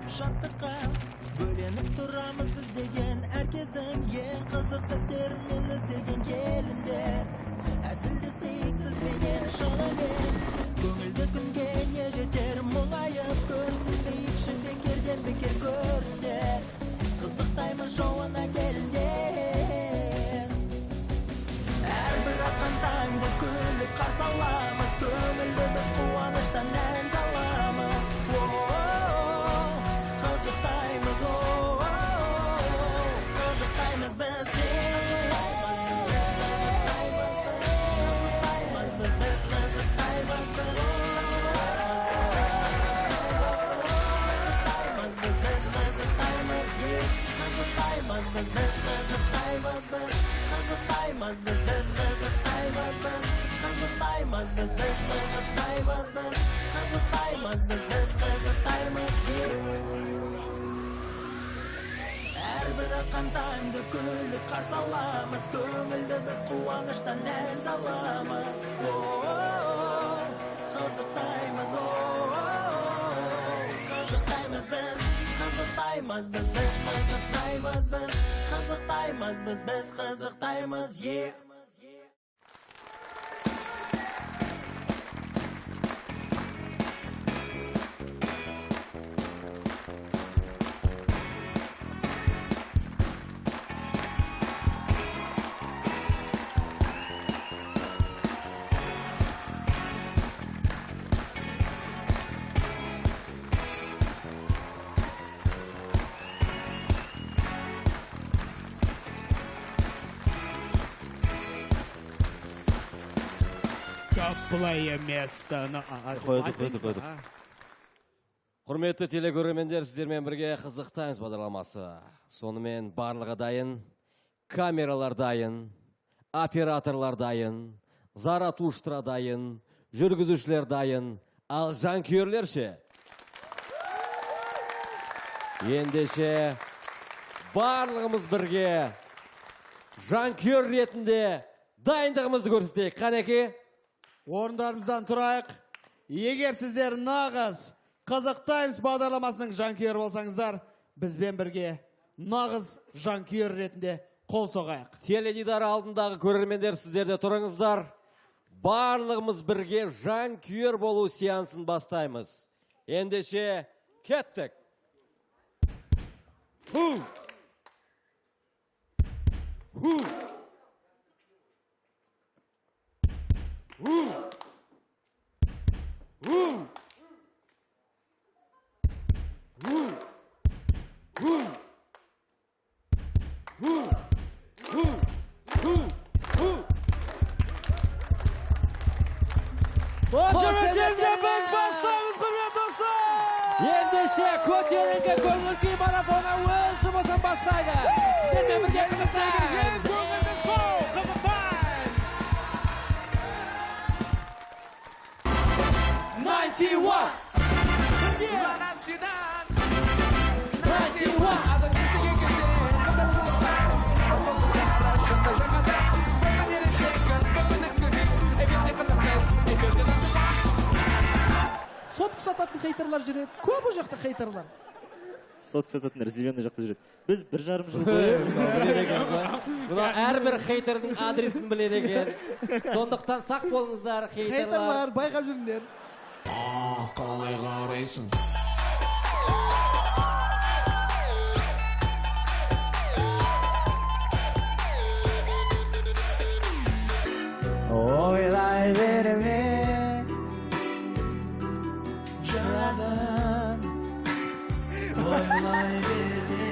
Шаттыққа бөленіп тұрамыз біз деген әркездің ең қызық сәттерінен іздеген келіндер әзілдесейік сізбенен шынымен көңілді күнге не жетер мұңайып көрсінбейік шын бекерден бекер көріндер қызықтаймыз жауына келіндер әрбір атқан таңды күліп қарсы аламыз көңілді біз қуаныштан ән саламыз қызықтаймыз қызықтаймыз біз әрбір атқан таңды күліп қарсы аламыз көңілді біз қуаныштан ән саламыз қызықтаймыз қызықтаймыз біз қызықтаймыз біз қызықтаймыз біз қызықтаймыз біз қызықтаймыз Плей место. Қойдық. Құрметті телекөрермендер, сіздермен бірге қызықтаймыз бағдарламасы. Сонымен барлығы дайын, камералар дайын, операторлар дайын, заратуштра дайын, жүргізушілер дайын, ал жанкүйерлер ше? Ендеше барлығымыз бірге жанкүйер ретінде дайындығымызды көрсетейік. Қанеке? Орындарымыздан тұрайық. Егер сіздер нағыз қызықтаймыз бағдарламасының жанкүйер болсаңыздар, бізбен бірге нағыз жанкүйер ретінде қол соғайық. Теледидар алдындағы көрермендер, сіздерде тұрыңыздар. Барлығымыз бірге жанкүйер болу сеансын бастаймыз. Ендеше кеттік. Қошеметтерді біз бастаймыз, құрметті достар! Ендеше көтеріңкі көңіл-күй марафоны өз жұмысын бастайды. Сіздермен бірге қызықтаймыз. Көңілді шоу, қызықтаймыз! 91 Сотқы сататын хейтерлар жүреді. Көп о жақта хейтерлар. Сотқы сататын зеленый жақта жүреді. Біз 1,5 жыл бойы. Бұна әрбір хейтердің адресін біледі екен. Сондықтан сақ болыңыздар, хейтерлар. Хейтерлар, байқап жүріңдер. қалай қарайсың Ойлай берме жаным, ойлай берме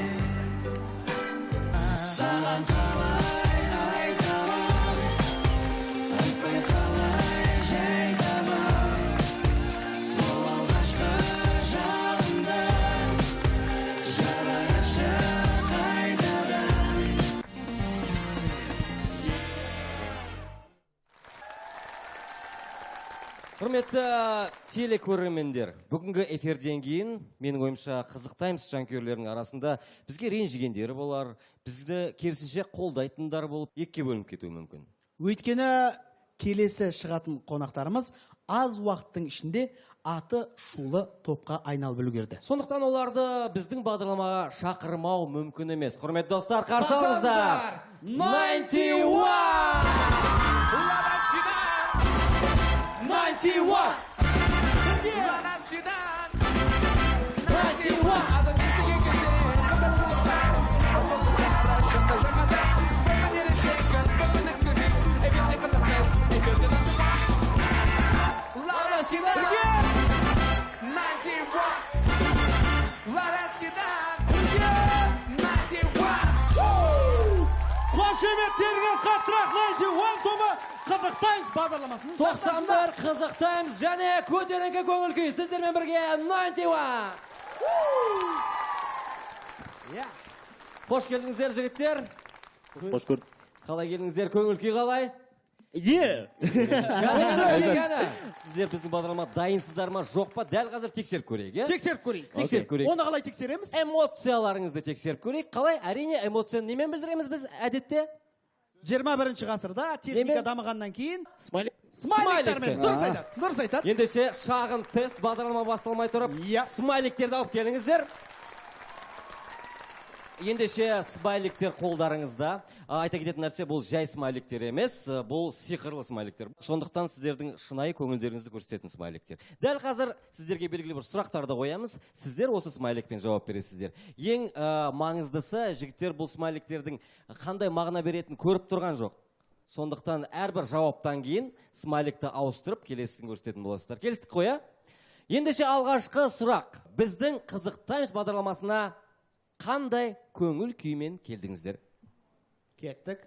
саған қалай айтамын айтпай қалай жай табам сол алғашқы жанды жарайыншы қайтадан Құрметті телекөрермендер, бүгінгі эфирден кейін, менің ойымша қызықтаймыз жанкүйерлердің арасында бізге ренжігендері болар, бізді керісінше қолдайтындар болып, екіге бөлініп кетуі мүмкін. Өйткені келесі шығатын қонақтарымыз аз уақыттың ішінде аты шулы топқа айналып үлгерді. Сондықтан оларды біздің бағдарламаға шақырмау мүмкін емес. Құрметті достар, қарсы алыңыздар. Қошеметтеріңіз қаттырақ 91 тобы Қызық Таймс бағдарламасының 91 Қызық Таймс және көтеріңкі көңіл күй сіздермен бірге 91. Қош келдіңіздер, жігіттер. Қош көрдік. Қалай келдіңіздер, көңіл күй қалай? Сіздер біздің бағдарлама дайынсыздар ма, жоқ па? Дәл қазір тексеріп көрейік, Тексеріп көрейік. Оны қалай тексереміз? Эмоцияларыңызды тексеріп көрейік. Қалай? Әрине, эмоцияны немен білдіреміз біз әдетте? 21 ғасырда техника дамығаннан кейін Смайликтермен. Дұрыс айтады. Ендеше шағын тест бағдарлама басталмай тұрып, смайликтерді алып келіңіздер. Ендеше смайликтер қолдарыңызда. Айта кететін нәрсе, бұл жай смайликтер емес, бұл сиқырлы смайликтер. Сондықтан сіздердің шынайы көңілдеріңізді көрсететін смайликтер. Дәл қазір сіздерге белгілі бір сұрақтарды қоямыз. Сіздер осы смайликпен жауап бересіздер. Ең маңыздысы, жігіттер бұл смайликтердің қандай мағына беретінін көріп тұрған жоқ. Сондықтан әрбір жауаптан кейін смайликті ауыстырып келесісін көрсететін боласыздар. Келістік қоя? Ендеше алғашқы сұрақ. Біздің Қызық Таймс бағдарламасына қандай көңіл күймен келдіңіздер? Кеттік.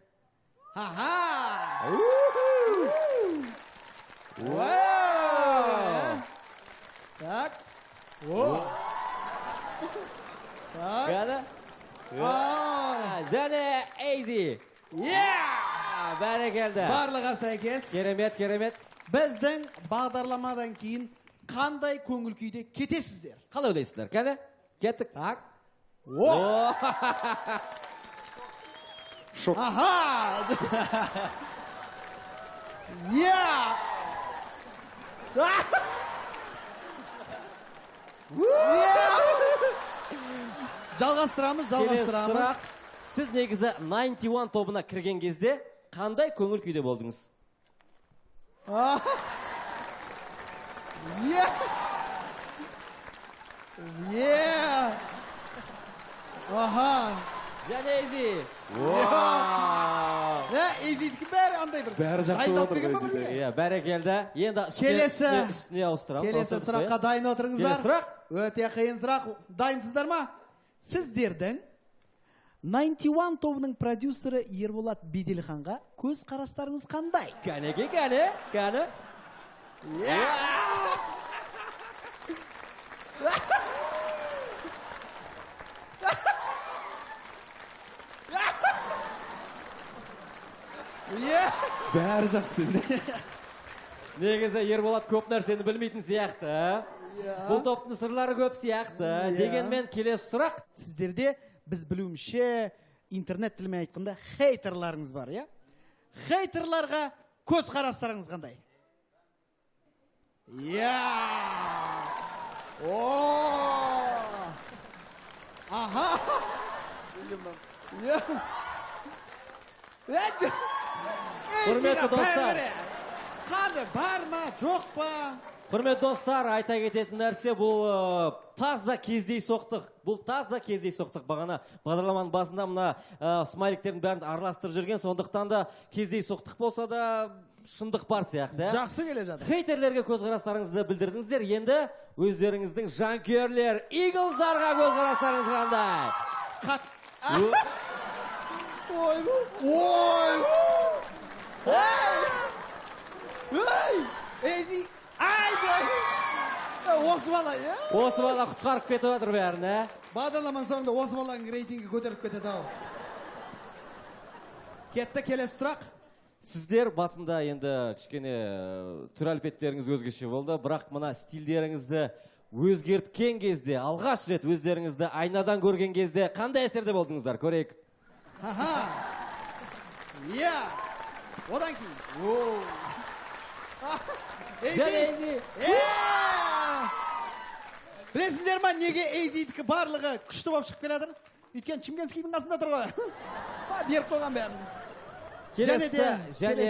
Так. Және Эйзи. Бәрекелді. Барлыға сәйкес. Керемет. Біздің бағдарламадан кейін қандай көңіл күйде кетесіздер? Қалай ойлайсыздар? Кәне? Кеттік. Так. Шок. Жалғастырамыз. Сіз негізі 91 тобына кірген кезде қандай көңіл күйде болдыңыз? Және Эйзи. Эйзидікі бәрі андай бір. Бәрі жақсы отыр Эйзиде. Бәрекелді. Енді үстіне ауыстырамыз. Келесі сұраққа дайын отырыңыздар. Келесі сұрақ? Өте қиын сұрақ. Дайынсыздар ма? Сіздердің 91 тобының продюсері Ерболат Беделханға көз қарастарыңыз қандай? Кәне. Бәрі жақсы. Негізі Ерболат көп нәрсені білмейтін сияқты. Бұл топтың сырлары көп сияқты. Дегенмен келесі сұрақ. Сіздерде біз білуімше интернет тілімен айтқанда хейтерларыңыз бар, иә? Хейтерларға көз қарастарыңыз қандай? Құрметті достар. Қанды бар ма, жоқ па? Құрметті достар, айта кететін нәрсе, бұл таза кездейсоқтық. Бағана бағдарламаның басында мына смайликтердің бәрін араластырып жүрген, сондықтан да кездейсоқтық болса да шындық бар сияқты. Жақсы келе жатыр. Хейтерлерге көзқарастарыңызды білдірдіңіздер. Енді өздеріңіздің жанкүйерлер, Иглздарға көзқарастарыңыз қандай? Эйзи, осы бала, иә? Осы бала құтқарып кетіп отыр бәрін, ә? Бағдарламаның соңында осы баланың рейтингі көтеріп кетеді ау. Кетті, келесі сұрақ. Сіздер басында енді кішкене түр әлпеттеріңіз өзгеше болды, бірақ мына стильдеріңізді өзгерткен кезде, алғаш рет өздеріңізді айнадан көрген кезде қандай әсерде болдыңыздар? Көрейік. Одан кейін. және Эйзи. Білесіңдер ма, неге Эйзидікі барлығы күшті болып шығып келедір? Өйткені Чимгенскийдің қасында тұр ғой. Беріп қойған бәрін. Және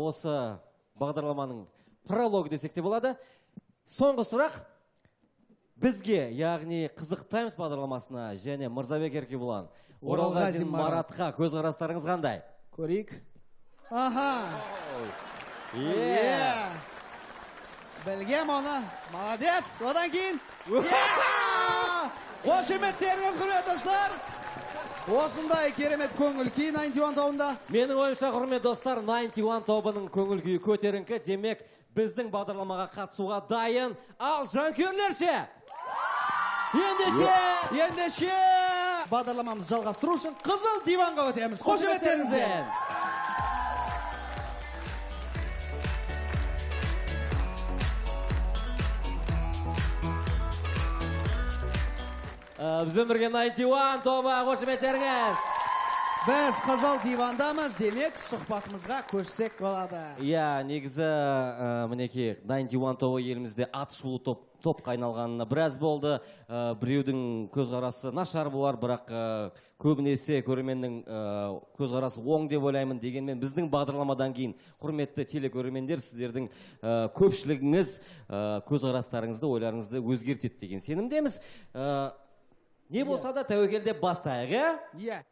осы бағдарламаның прологы десек те болады. Соңғы сұрақ бізге, яғни Қызық Таймс бағдарламасына және Мырзабек Еркебұлан, Оралғазин Маратқа көзқарастарыңыз қандай? Көрейік. Аха. Білгем оны. Молодец. Одан кейін. Қошеметтеріңіз құрметті достар. Осындай керемет көңіл күй 91 тобында. Менің ойымша, құрметті достар, 91 тобының көңіл күйі көтеріңкі. Демек, біздің бағдарламаға қатысуға дайын. Ал жанкүйерлерше! Ендеше бағдарламамызды жалғастыру үшін Қызыл диванға өтеміз. Қошеметтеріңізбен. Бізбен бірге 91 тобы, қошеметтеріңіз. Біз Қызыл дивандамыз, демек сұхбатымызға көшсек болады. Негізі, мінеке, 91 тобы елімізде атышулы топқа айналғанына біраз болды. Біреудің көзқарасы нашар болар, бірақ көбінесе көрерменнің көзқарасы оң деп ойлаймын. Дегенмен біздің бағдарламадан кейін, құрметті телекөрермендер, сіздердің көпшілігіңіз көзқарастарыңызды, ойларыңызды өзгертеді деген сенімдеміз. Не болса да тәуекелде бастайық,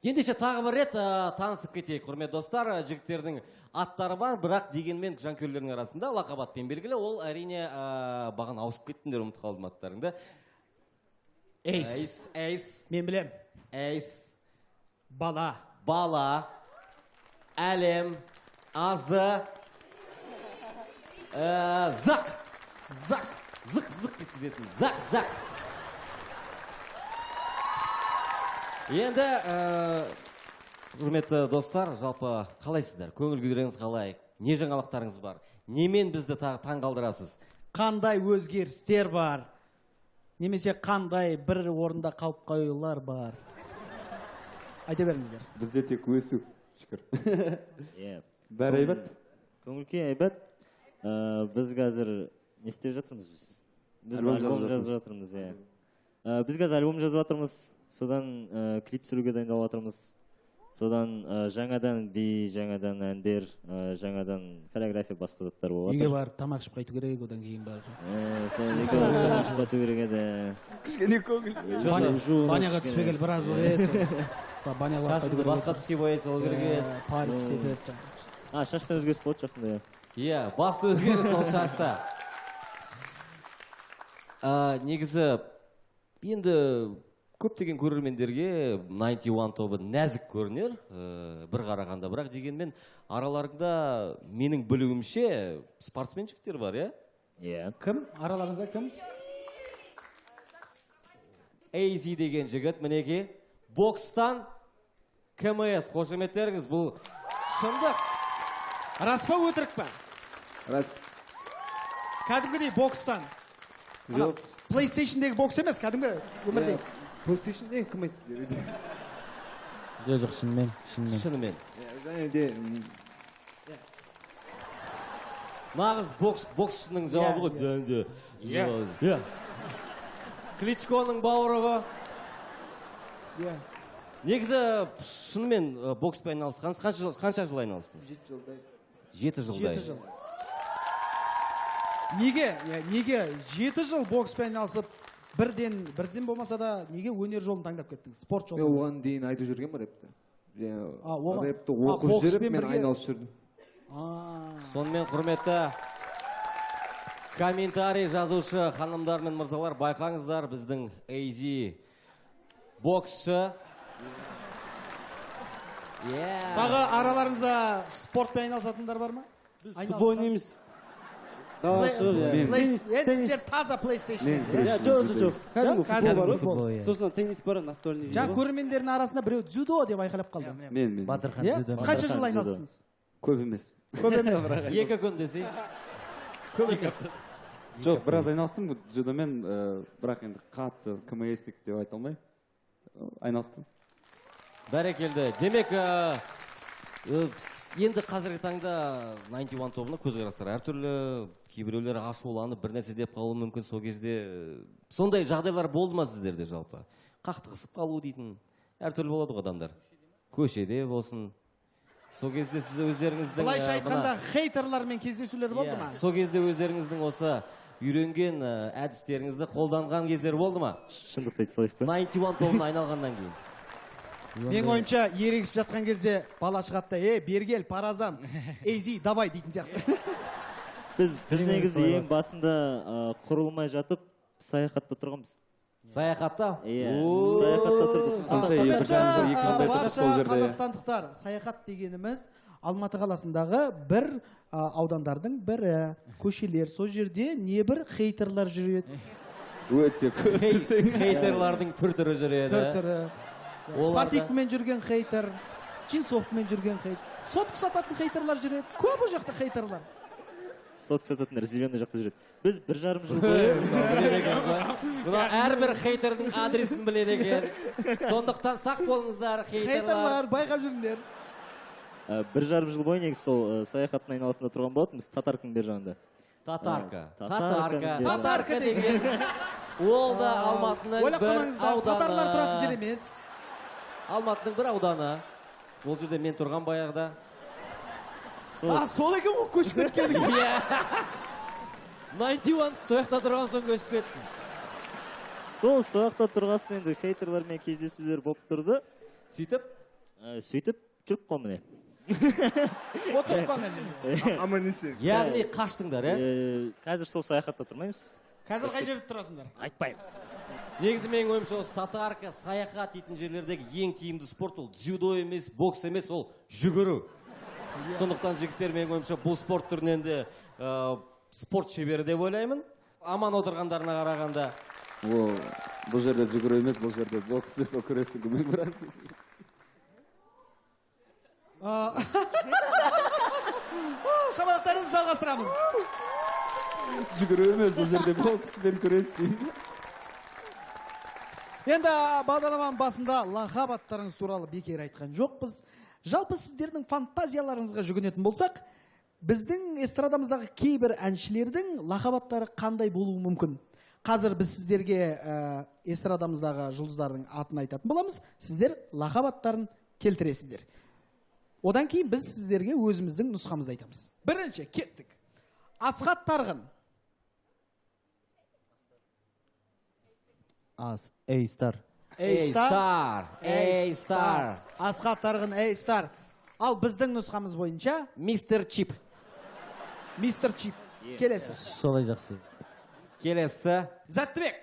Ендеше тағы бір рет танысып кетейік, құрметті достар. Жігіттердің аттары бар, бірақ дегенмен жанкүйерлердің арасында лақап-атпен белгілі. Ол әрине баған ауысып кеттіңдер, ұмытып қалдым аттарыңды. Эйс. Мен білем. Эйс. Бала. Әлем. Азы. Зақ. Зық кеткізетін. Зақ. Енді, құрметті достар, жалпы қалайсыздар? Көңіл күйдеріңіз қалай? Не жаңалықтарыңыз бар? Немен бізді таң қалдырасыз? Қандай өзгерістер бар? Немесе қандай бір орында қалып қоюлар бар? Айта беріңіздер. Бізде тек өсу, шүкір. Бәрі айбат? Көңіл күй айбат. Біз қазір не істеп жатырмыз біз? Біз альбом жазып жатырмыз. Біз қазір альбом жазып жатырмыз. Содан клип түсіруге дайындалып жатырмыз. Содан жаңадан би, жаңадан әндер, жаңадан хореография басқа заттар болып жатыр. Үйге барып тамақ ішіп қайту керек, одан кейін бар. Содан үйге барып тамақ ішіп қайту керек еді. Кішкене көңіл. Баняға түспегелі біраз болып еді. Шашыңды басқа түске бояй салу керек еді. Парик істетіп. Шашта өзгеріс болады жақында. Басты өзгеріс ол шашта. Негізі, енді көптеген көрермендерге 91 тобы нәзік көрінер, бір қарағанда, бірақ дегенмен араларында менің білуімше спортсмен жігіттер бар, Кім? Араларыңызда кім? Эйзи деген жігіт, мінеке, бокстан КМС, қошеметтеріңіз, бұл шындық. Рас па, өтірік па? Рас. Кәдімгідей бокстан. Жоқ. PlayStation-дегі бокс емес, кәдімгі өмірдегі. PlayStation-дегі кім айтсыздар? Жоқ, шынымен. Нағыз боксшының жауабы ғой. Кличконың бауырығы. Негізі шынымен бокспен айналысқаныз қанша жыл айналыстыңыз? 7 жыл. Неге 7 жыл бокспен айналысып, бірден болмаса да, неге өнер жолын таңдап кеттіңіз? Спорт жолын? Оған дейін айтып жүрген бар рэпті. Рэпті оқып жүріп, мен айналысып жүрдім. Сонымен құрметті комментарий жазушы ханымдар мен мырзалар, байқаңыздар, біздің Эйзи боксшы. Тағы араларыңызда спортпен айналысатындар бар ма? Біз футбол ойнаймыз. Сіздер таза PlayStation. Жоқ. Кәдімгі футбол. Сосын теннис бар, настольный. Жаңа көрермендердің арасында біреу дзюдо деп айқайлап қалды. Мен. Батырхан Сіз қанша жыл айналыстыңыз? Көп емес. Көп емес. 2 күн десей. Көп емес. Жоқ, біраз айналыстым дзюдомен, бірақ енді қатты КМС-тік деп айта алмай. Айналыстым. Бәрекелді. Демек, Енді қазіргі таңда 91 тобына көзқарастар әртүрлі, кейбіреулер ашуланып бір нәрсе деп қалуы мүмкін. Сол кезде сондай жағдайлар болды ма сіздерде жалпы? Қақтығысып қалу дейтін әртүрлі болады ғой адамдар. Көшеде болсын. Сол кезде сіз өздеріңіздің Былайша айтқанда хейтерлармен кездесулер болды ма? Сол кезде өздеріңіздің осы үйренген әдістеріңізді қолданған кездер болды ма? Шындықты айта салайық па? 91 тобына айналғаннан кейін. Мен ойымша ерегісіп жатқан кезде бала шығады, бергел, паразам, ейзи, давай дейтін сияқты. Біз негізі ең басында құрылмай жатып саяхатта тұрғанбыз. Саяхатта? Иә, саяхатта тұрдық. Барша қазақстандықтар, саяхат дегеніміз Алматы қаласындағы бір аудандардың бірі, көшелер. Сол жерде небір хейтерлар жүреді. Өте көп. Хейтерлардың түр-түрі жүреді. Түр-түрі. Спартикмен жүрген хейтер, джинсовкмен жүрген хейтер, сотка сататын хейтерлар жүреді. Көп о жақта хейтерлар. Сотка сататындар зеленый жақта жүреді. Біз 1,5 жыл бойы Бұна әрбір хейтердің адресін біледі екен. Сондықтан сақ болыңыздар, хейтерлар. Хейтерлар, байқап жүріңдер. 1,5 жыл бойы негізі сол саяхаттың айналасында тұрған болатынбыз, Татарканың бер жағында. Татарка деген. Ол да Алматының бір Татарлар тұратын ауданы. жер емес. Алматының бір ауданы. Ол жерде мен тұрған баяғыда. Сол екен ғой көшіп кеткенің. 91 сояқта тұрған соң көшіп кеттім. Сол сояқта тұрғасын енді хейтерлермен кездесулер болып тұрды. Сөйтіп жүріп қой міне. Отырып қана жерде. Яғни қаштыңдар, Қазір сол саяхатта тұрмаймыз. Қазір қай жерде тұрасыңдар? Айтпаймын. Негізі менің ойымша осы татарка, саяхат дейтін жерлердегі ең тиімді спорт ол дзюдо емес, бокс емес, ол жүгіру. Сондықтан жігіттер менің ойымша бұл спорт түрінен де спорт шебері деп ойлаймын. Аман отырғандарына қарағанда. Бұл жерде жүгіру емес, бұл жерде бокс емес, ол күрестің көмек біраз. Шабақтарыңызды жалғастырамыз. Жүгіру емес, бұл жерде бокс пен күрес деймін. Енді бағдарламаның басында лақап аттарыңыз туралы бекер айтқан жоқпыз. Жалпы сіздердің фантазияларыңызға жүгінетін болсақ, біздің эстрадамыздағы кейбір әншілердің лақап аттары қандай болуы мүмкін? Қазір біз сіздерге эстрадамыздағы жұлдыздардың атын айтатын боламыз. Сіздер лақап аттарын келтіресіздер. Одан кейін біз сіздерге өзіміздің нұсқамызды айтамыз. Бірінші, кеттік. Асхат Тарғын. A-Star. Асхат Тарғын, A-Star. Ал біздің нұсқамыз бойынша Мистер Чип. Мистер Чип. Келесі. Солай жақсы. Келесі. Зәттібек.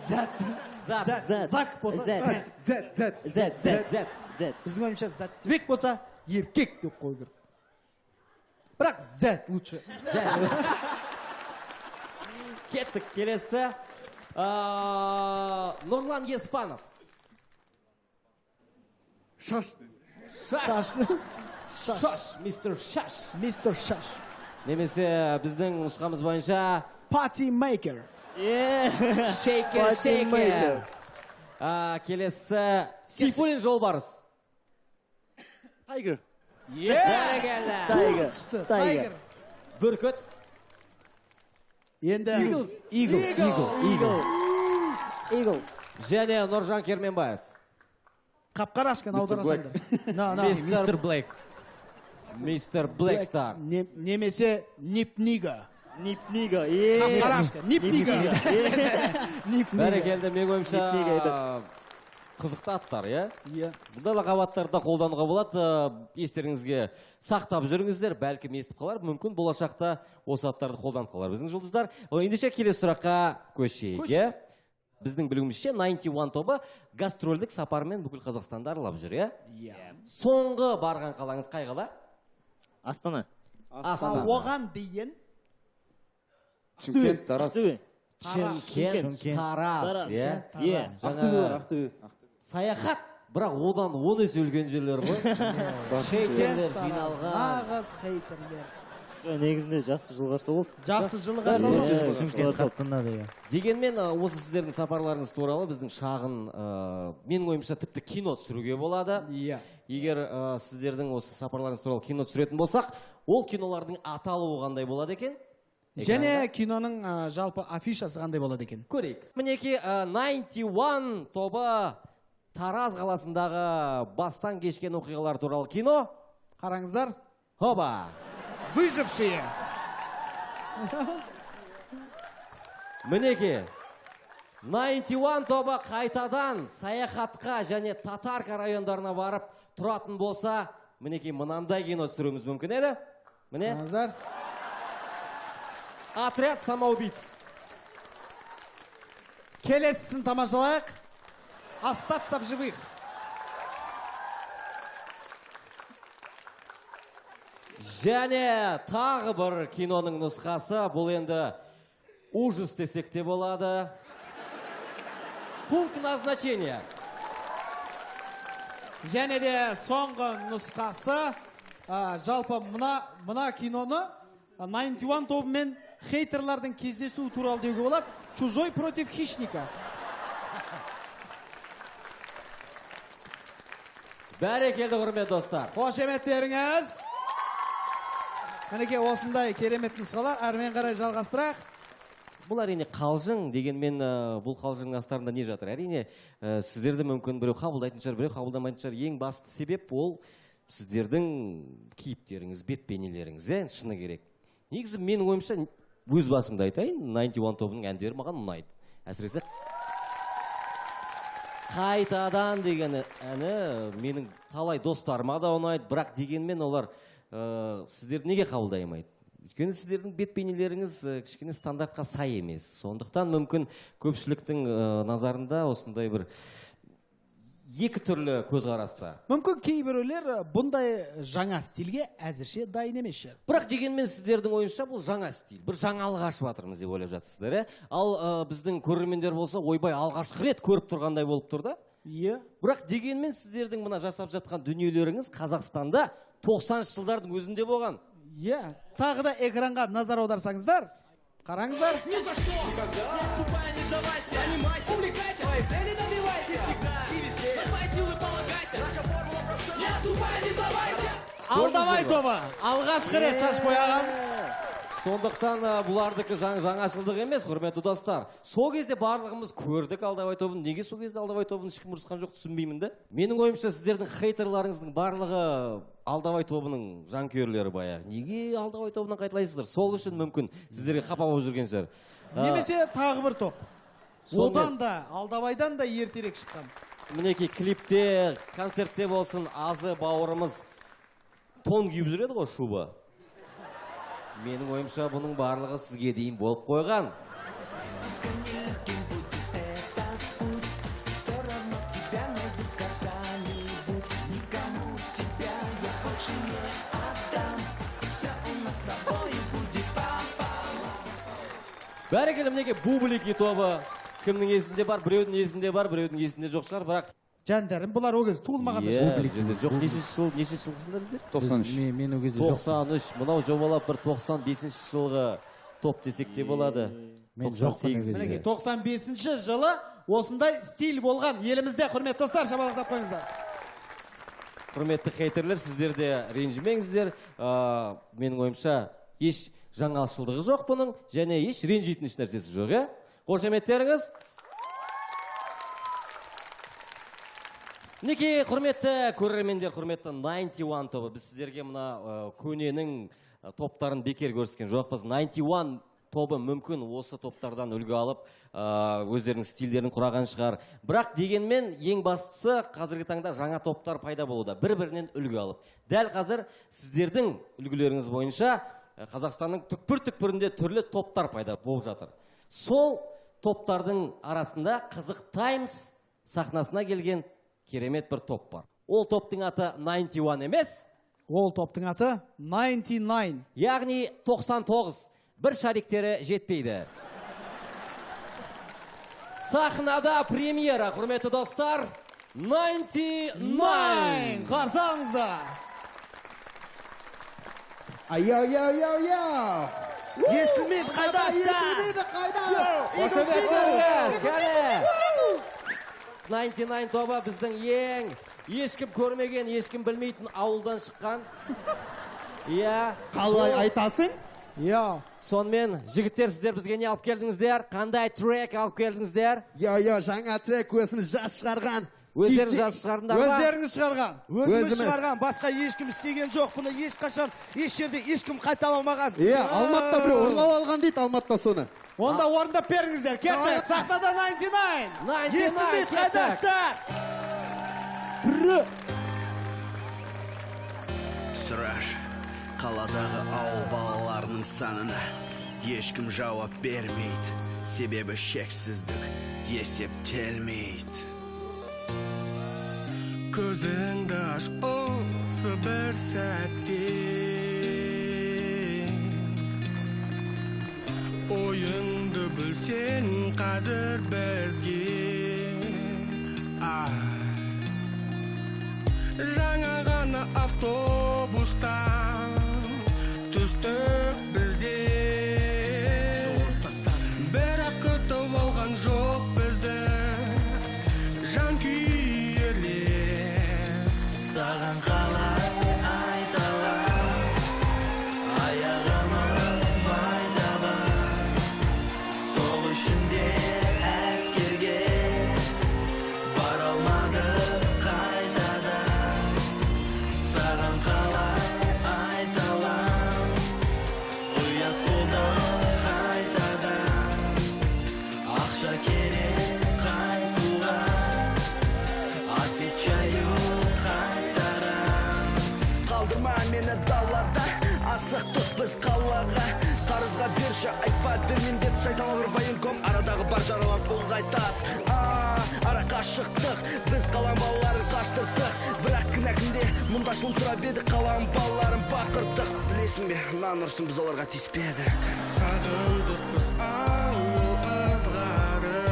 Зак болса. Зәт. Біздің ойымша Зәттібек болса, еркек деп қой керек. Бірақ зәт лучше. Кеттік, келесі. Нұрлан Еспанов. Шаш. Мистер Шаш. Мистер Шаш. Немесе біздің нұсқамыз бойынша Party Maker. Шейкер. Келесі Сейфуллин Жолбарыс. Tiger. Тайгер. Бүркіт. Енді Eagle. Және Нұржан Керменбаев. Қапқарашқан аударасаңдар. Мистер Блэк. Мистер Блэкстар. Немесе Нипнига. Нипнига. Қапқарашқа. Нипнига. Бәрекелді, мен ойымша қызықты аттар, иә? Бұндай лақап аттарды қолдануға болады. Естеріңізге сақтап жүріңіздер, бәлкім естіп қалар, мүмкін болашақта осы аттарды қолданып қалар. Біздің жұлдыздар. Ендеше келесі сұраққа көшейік. Біздің білуімізше 91 тобы гастрольдік сапармен бүкіл Қазақстанды аралап жүр, иә? Соңғы барған қалаңыз қай қала? Астана. Оған дейін Шымкент, Тараз. Шымкент, Тараз, иә? Ақтөбе. Саяхат, бірақ одан 10 есе өлген жерлер ғой. Хейтерлер жиналған. Нағыз хейтерлер. негізінде жақсы жыл қарсы болды. Жақсы жылы қарсы алды. Шымкент қалпында деген. Дегенмен осы сіздердің сапарларыңыз туралы біздің шағын менің ойымша тіпті кино түсіруге болады. Иә. Егер сіздердің осы сапарларыңыз туралы кино түсіретін болсақ, ол кинолардың аталуы қандай болады екен? Және киноның жалпы афишасы қандай болады екен? Көрейік. Мінеки 91 тобы Тараз қаласындағы бастан кешкен оқиғалар туралы кино. Қараңыздар. Хоба! Выжившие. Мінеки 91 тобы қайтадан саяхатқа және Татарка райондарына барып тұратын болса, мінеки мынандай кино түсіруіміз мүмкін еді. Міне, Қараңыздар. отряд самоубийц. Келесісін тамашалайық. Остаться в живых. Және тағы бір киноның нұсқасы, бұл енді ужас десек те болады. Пункт назначения. Және де соңғы нұсқасы, жалпы мына киноны 91 тобымен хейтерлардың кездесу туралы деуге болады. Чужой против хищника. Бәрекелді құрметті достар. Қошеметтеріңіз. Мінеке осындай керемет нұсқалар, әрмен қарай жалғастырақ. Бұл әрине қалжың, дегенмен бұл қалжыңның астарында не жатыр? Әрине сіздерді мүмкін біреу қабылдайтын шығар, біреу қабылдамайтын шығар. Ең басты себеп ол сіздердің кейіптеріңіз, бет-бейнелеріңіз, шыны керек. Негізі менің ойымша өз басымды айтайын, 91 тобының әндері маған ұнайды. Әсіресе қайтадан деген әні менің талай достарыма да ұнайды, бірақ дегенмен олар сіздерді неге қабылдай алмайды? Өйткені сіздердің бет-бейнелеріңіз кішкене стандартқа сай емес. Сондықтан мүмкін көпшіліктің назарында осындай бір екі түрлі көзқараста. Мүмкін кейбіреулер бұндай жаңа стильге әзірше дайын емес шығар. Бірақ дегенмен сіздердің ойынша бұл жаңа стиль, бір жаңалық ашып жатырмыз деп ойлап жатсыздар, Ал біздің көрермендер болса, ойбай алғашқы рет көріп тұрғандай болып тұр да? Иә. Бірақ дегенмен сіздердің мына жасап жатқан дүниелеріңіз Қазақстанда 90 жылдардың өзінде болған. Иә. Тағы да экранға назар аударсаңыздар. Қараңыздар. Ни за что! Не отступай, не сдавайся! Занимайся! Увлекайся! Свои цели добивайся! Всегда и везде! На свои силы полагайся! Наша формула проста! Не отступай, не сдавайся! Алдамай тобы. Алғашқы рет шаш бояған. Сондықтан бұлардікі жаңашылдық емес, құрметті достар. Сол кезде барлығымыз көрдік Алдабай тобын. Неге сол кезде Алдабай тобын ешкім ұрысқан жоқ, түсінбеймін де. Менің ойымша сіздердің хейтерларыңыздың барлығы Алдабай тобының жанкүйерлері баяғы. Неге Алдабай тобынан қайталайсыздар? Сол үшін мүмкін сіздерге қапа болып жүрген шығар. Немесе тағы бір топ. Одан да, Алдабайдан да ертерек шыққан. Мінеки клипте, концертте болсын, азы бауырымыз тон киіп жүреді ғой, шуба. Менің ойымша бұның барлығы сізге дейін болып қойған. Бәрекелді, мінеке Бублики тобы. Кімнің есінде бар, біреудің есінде бар, біреудің есінде жоқ шығар, бірақ Жандәрім, бұлар ол кезде туылмаған жоқ. Неше жылғысыңдар сіздер? 93. Мен ол кезде жоқ. 93. Мынау жобалап бір 95 жылғы топ десек те болады. Мен жоқпын. Мінеке 95 жылы осындай стиль болған елімізде. Құрметті достар, шабалақтап қойыңыздар. Құрметті хейтерлер, сіздер де ренжімеңіздер. Менің ойымша еш жаңалшылдығы жоқ бұның, және еш ренжитін еш нәрсесі жоқ, Қошеметтеріңіз. Неке, құрметті көрермендер, құрметті 91 тобы. Біз сіздерге мына көненің топтарын бекер көрсеткен жоқпыз. 91 тобы мүмкін осы топтардан үлгі алып, өздерінің стильдерін құраған шығар. Бірақ дегенмен ең бастысы қазіргі таңда жаңа топтар пайда болуда. Бір-бірінен үлгі алып. Дәл қазір сіздердің үлгілеріңіз бойынша Қазақстанның түкпір-түкпірінде түрлі топтар пайда болып жатыр. Сол топтардың арасында Қызық Таймс сахнасына келген керемет бір топ бар. Ол топтың аты 91 емес. Ол топтың аты 99. Яғни 99. Бір шариктері жетпейді. Сахнада премьера, құрметті достар. 99. Қарсаңыздар. Ай-яу-яу-яу-яу. Естілмейді, қайда Естілмейді, қайда? Қошеметтеріңіз, кәне! 99 тобы біздің ең ешкім көрмеген, ешкім білмейтін ауылдан шыққан. Иә. Қалай айтасың? Иә. Сонымен, жігіттер, сіздер бізге не алып келдіңіздер? Қандай трек алып келдіңіздер? Йо, жаңа трек өзіміз жас шығарған. Өздеріңіз жазып шығардыңдар ма? Өздеріңіз шығарған. Өзіміз шығарған, басқа ешкім істеген жоқ. Бұны ешқашан, еш жерде ешкім қайталамаған. Алматыда біреу ұрлап алған дейді, Алматыда соны. Онда орындап беріңіздер. Кеттік. Сахнада 99. 99, Естілмейді, кеттік. қайдастар? Сұраш, қаладағы ауыл балаларының санына ешкім жауап бермейді. Себебі шексіздік есептелмейді. Көзіңді аш осы бір сәтте, ойыңды білсең қазір бізге. Жаңа ғана автобустан түстік бізде, бірақ күтіп алған жоқ бізді жан күйерлер. Саған қалай айталар, аяғымыз майдабар, сол үшін де әскерге бара алмадық қайтадан. Саған қалай айталар, ұят болды қайтадан. Ақша керек қайтуға, отвечаю қайтарам. Қалдырма мені далада, асықтық біз қалаға. Қарызға берші, айтпа бермен деп сайталар военком. Арадағы бар жаралар ұлғайтады. Ара қашықтық, біз қалам балаларын қаштырдық. Бірақ кінә кімде, мұнда шылым сұрап еді, қалам балаларын бақырдық. Білесің бе, нан ұрсын біз оларға тиіспедік. Сағындық біз ауыл ызғарын,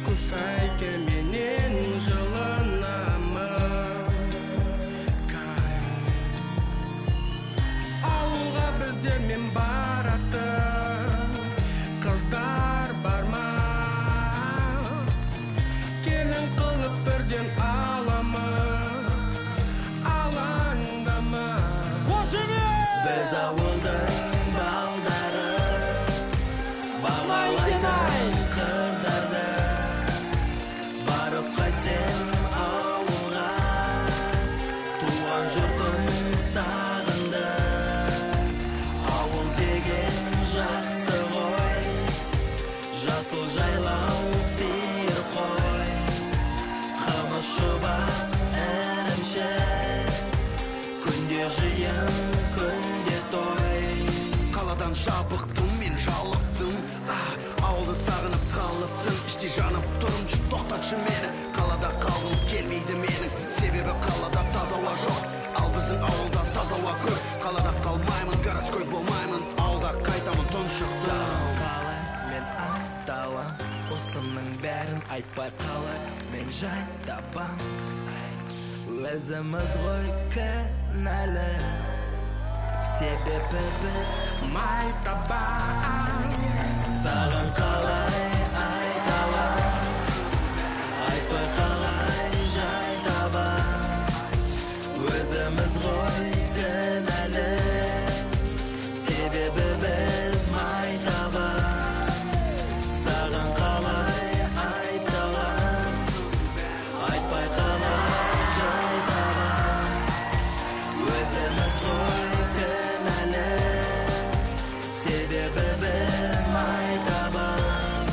күфәйке менен жылынамын. Ауылға біздермен баратын қыздар бар ма? Келін қылып бірден аламыз, алаңдама. Біз ауылдың балдары, бағалайтын қыздарды. Барып қайтсем ауылға, туған жұртын сағынды. Ауыл деген жақсы ғой, жасыл жайлау сиыр қой. Қымыз шұбар ірімшік, күнде жиын, күнде той. Қаладан жабықтым, мен жалықтым. Ауылды сағынып қалыптым, іште жанып тұрым, жүр тоқтатшы мені. Қалада қалғым келмейді менің, себебі қалада таза ауа жоқ. Ал біздің ауылда таза ауа көп. Қалада қалмаймын, городской болмаймын, ауылға қайтамын тұншықтым. Қалай мен айталам, осының бәрін айтпай қалай мен жай табам. Өзіміз ғой кінәлі, себебі біз май табам. Саған қалай айталам, айтпай қалай жай табам. Өзіміз ғой кінәлі, себебі біз май табам. Саған қалай айталам, айтпай қалай жай табам. Өзіміз ғой кінәлі, себебі біз май табам.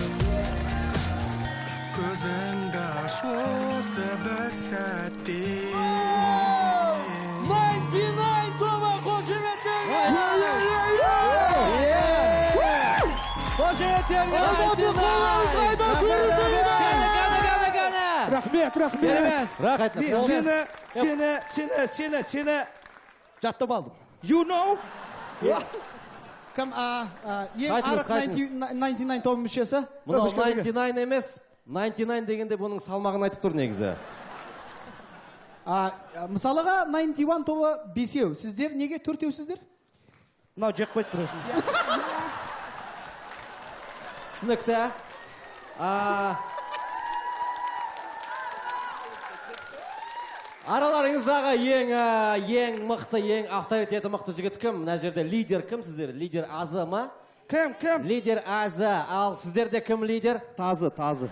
Көзіңді аш осы бір сәтте. 99 тобы қошеметтеріңіз. Рахмет. Сені жаттап алдым. You know? Кім ең Қайтыңыз, арық қайтыңыз. 99 тобы мүшесі? Мынау 99 емес, 99 дегенде бұның салмағын айтып тұр негізі. Мысалыға 91 тобы 5-еу. Сіздер неге 4-еусіздер? Мынау жек қойды біреусін. Түсінікті. Араларыңыздағы ең мықты, ең авторитеті мықты жігіт кім? Мына жерде лидер кім сіздер? Лидер Азы ма? Кім? Лидер Азы. Ал сіздерде кім лидер? Тазы. Тазы?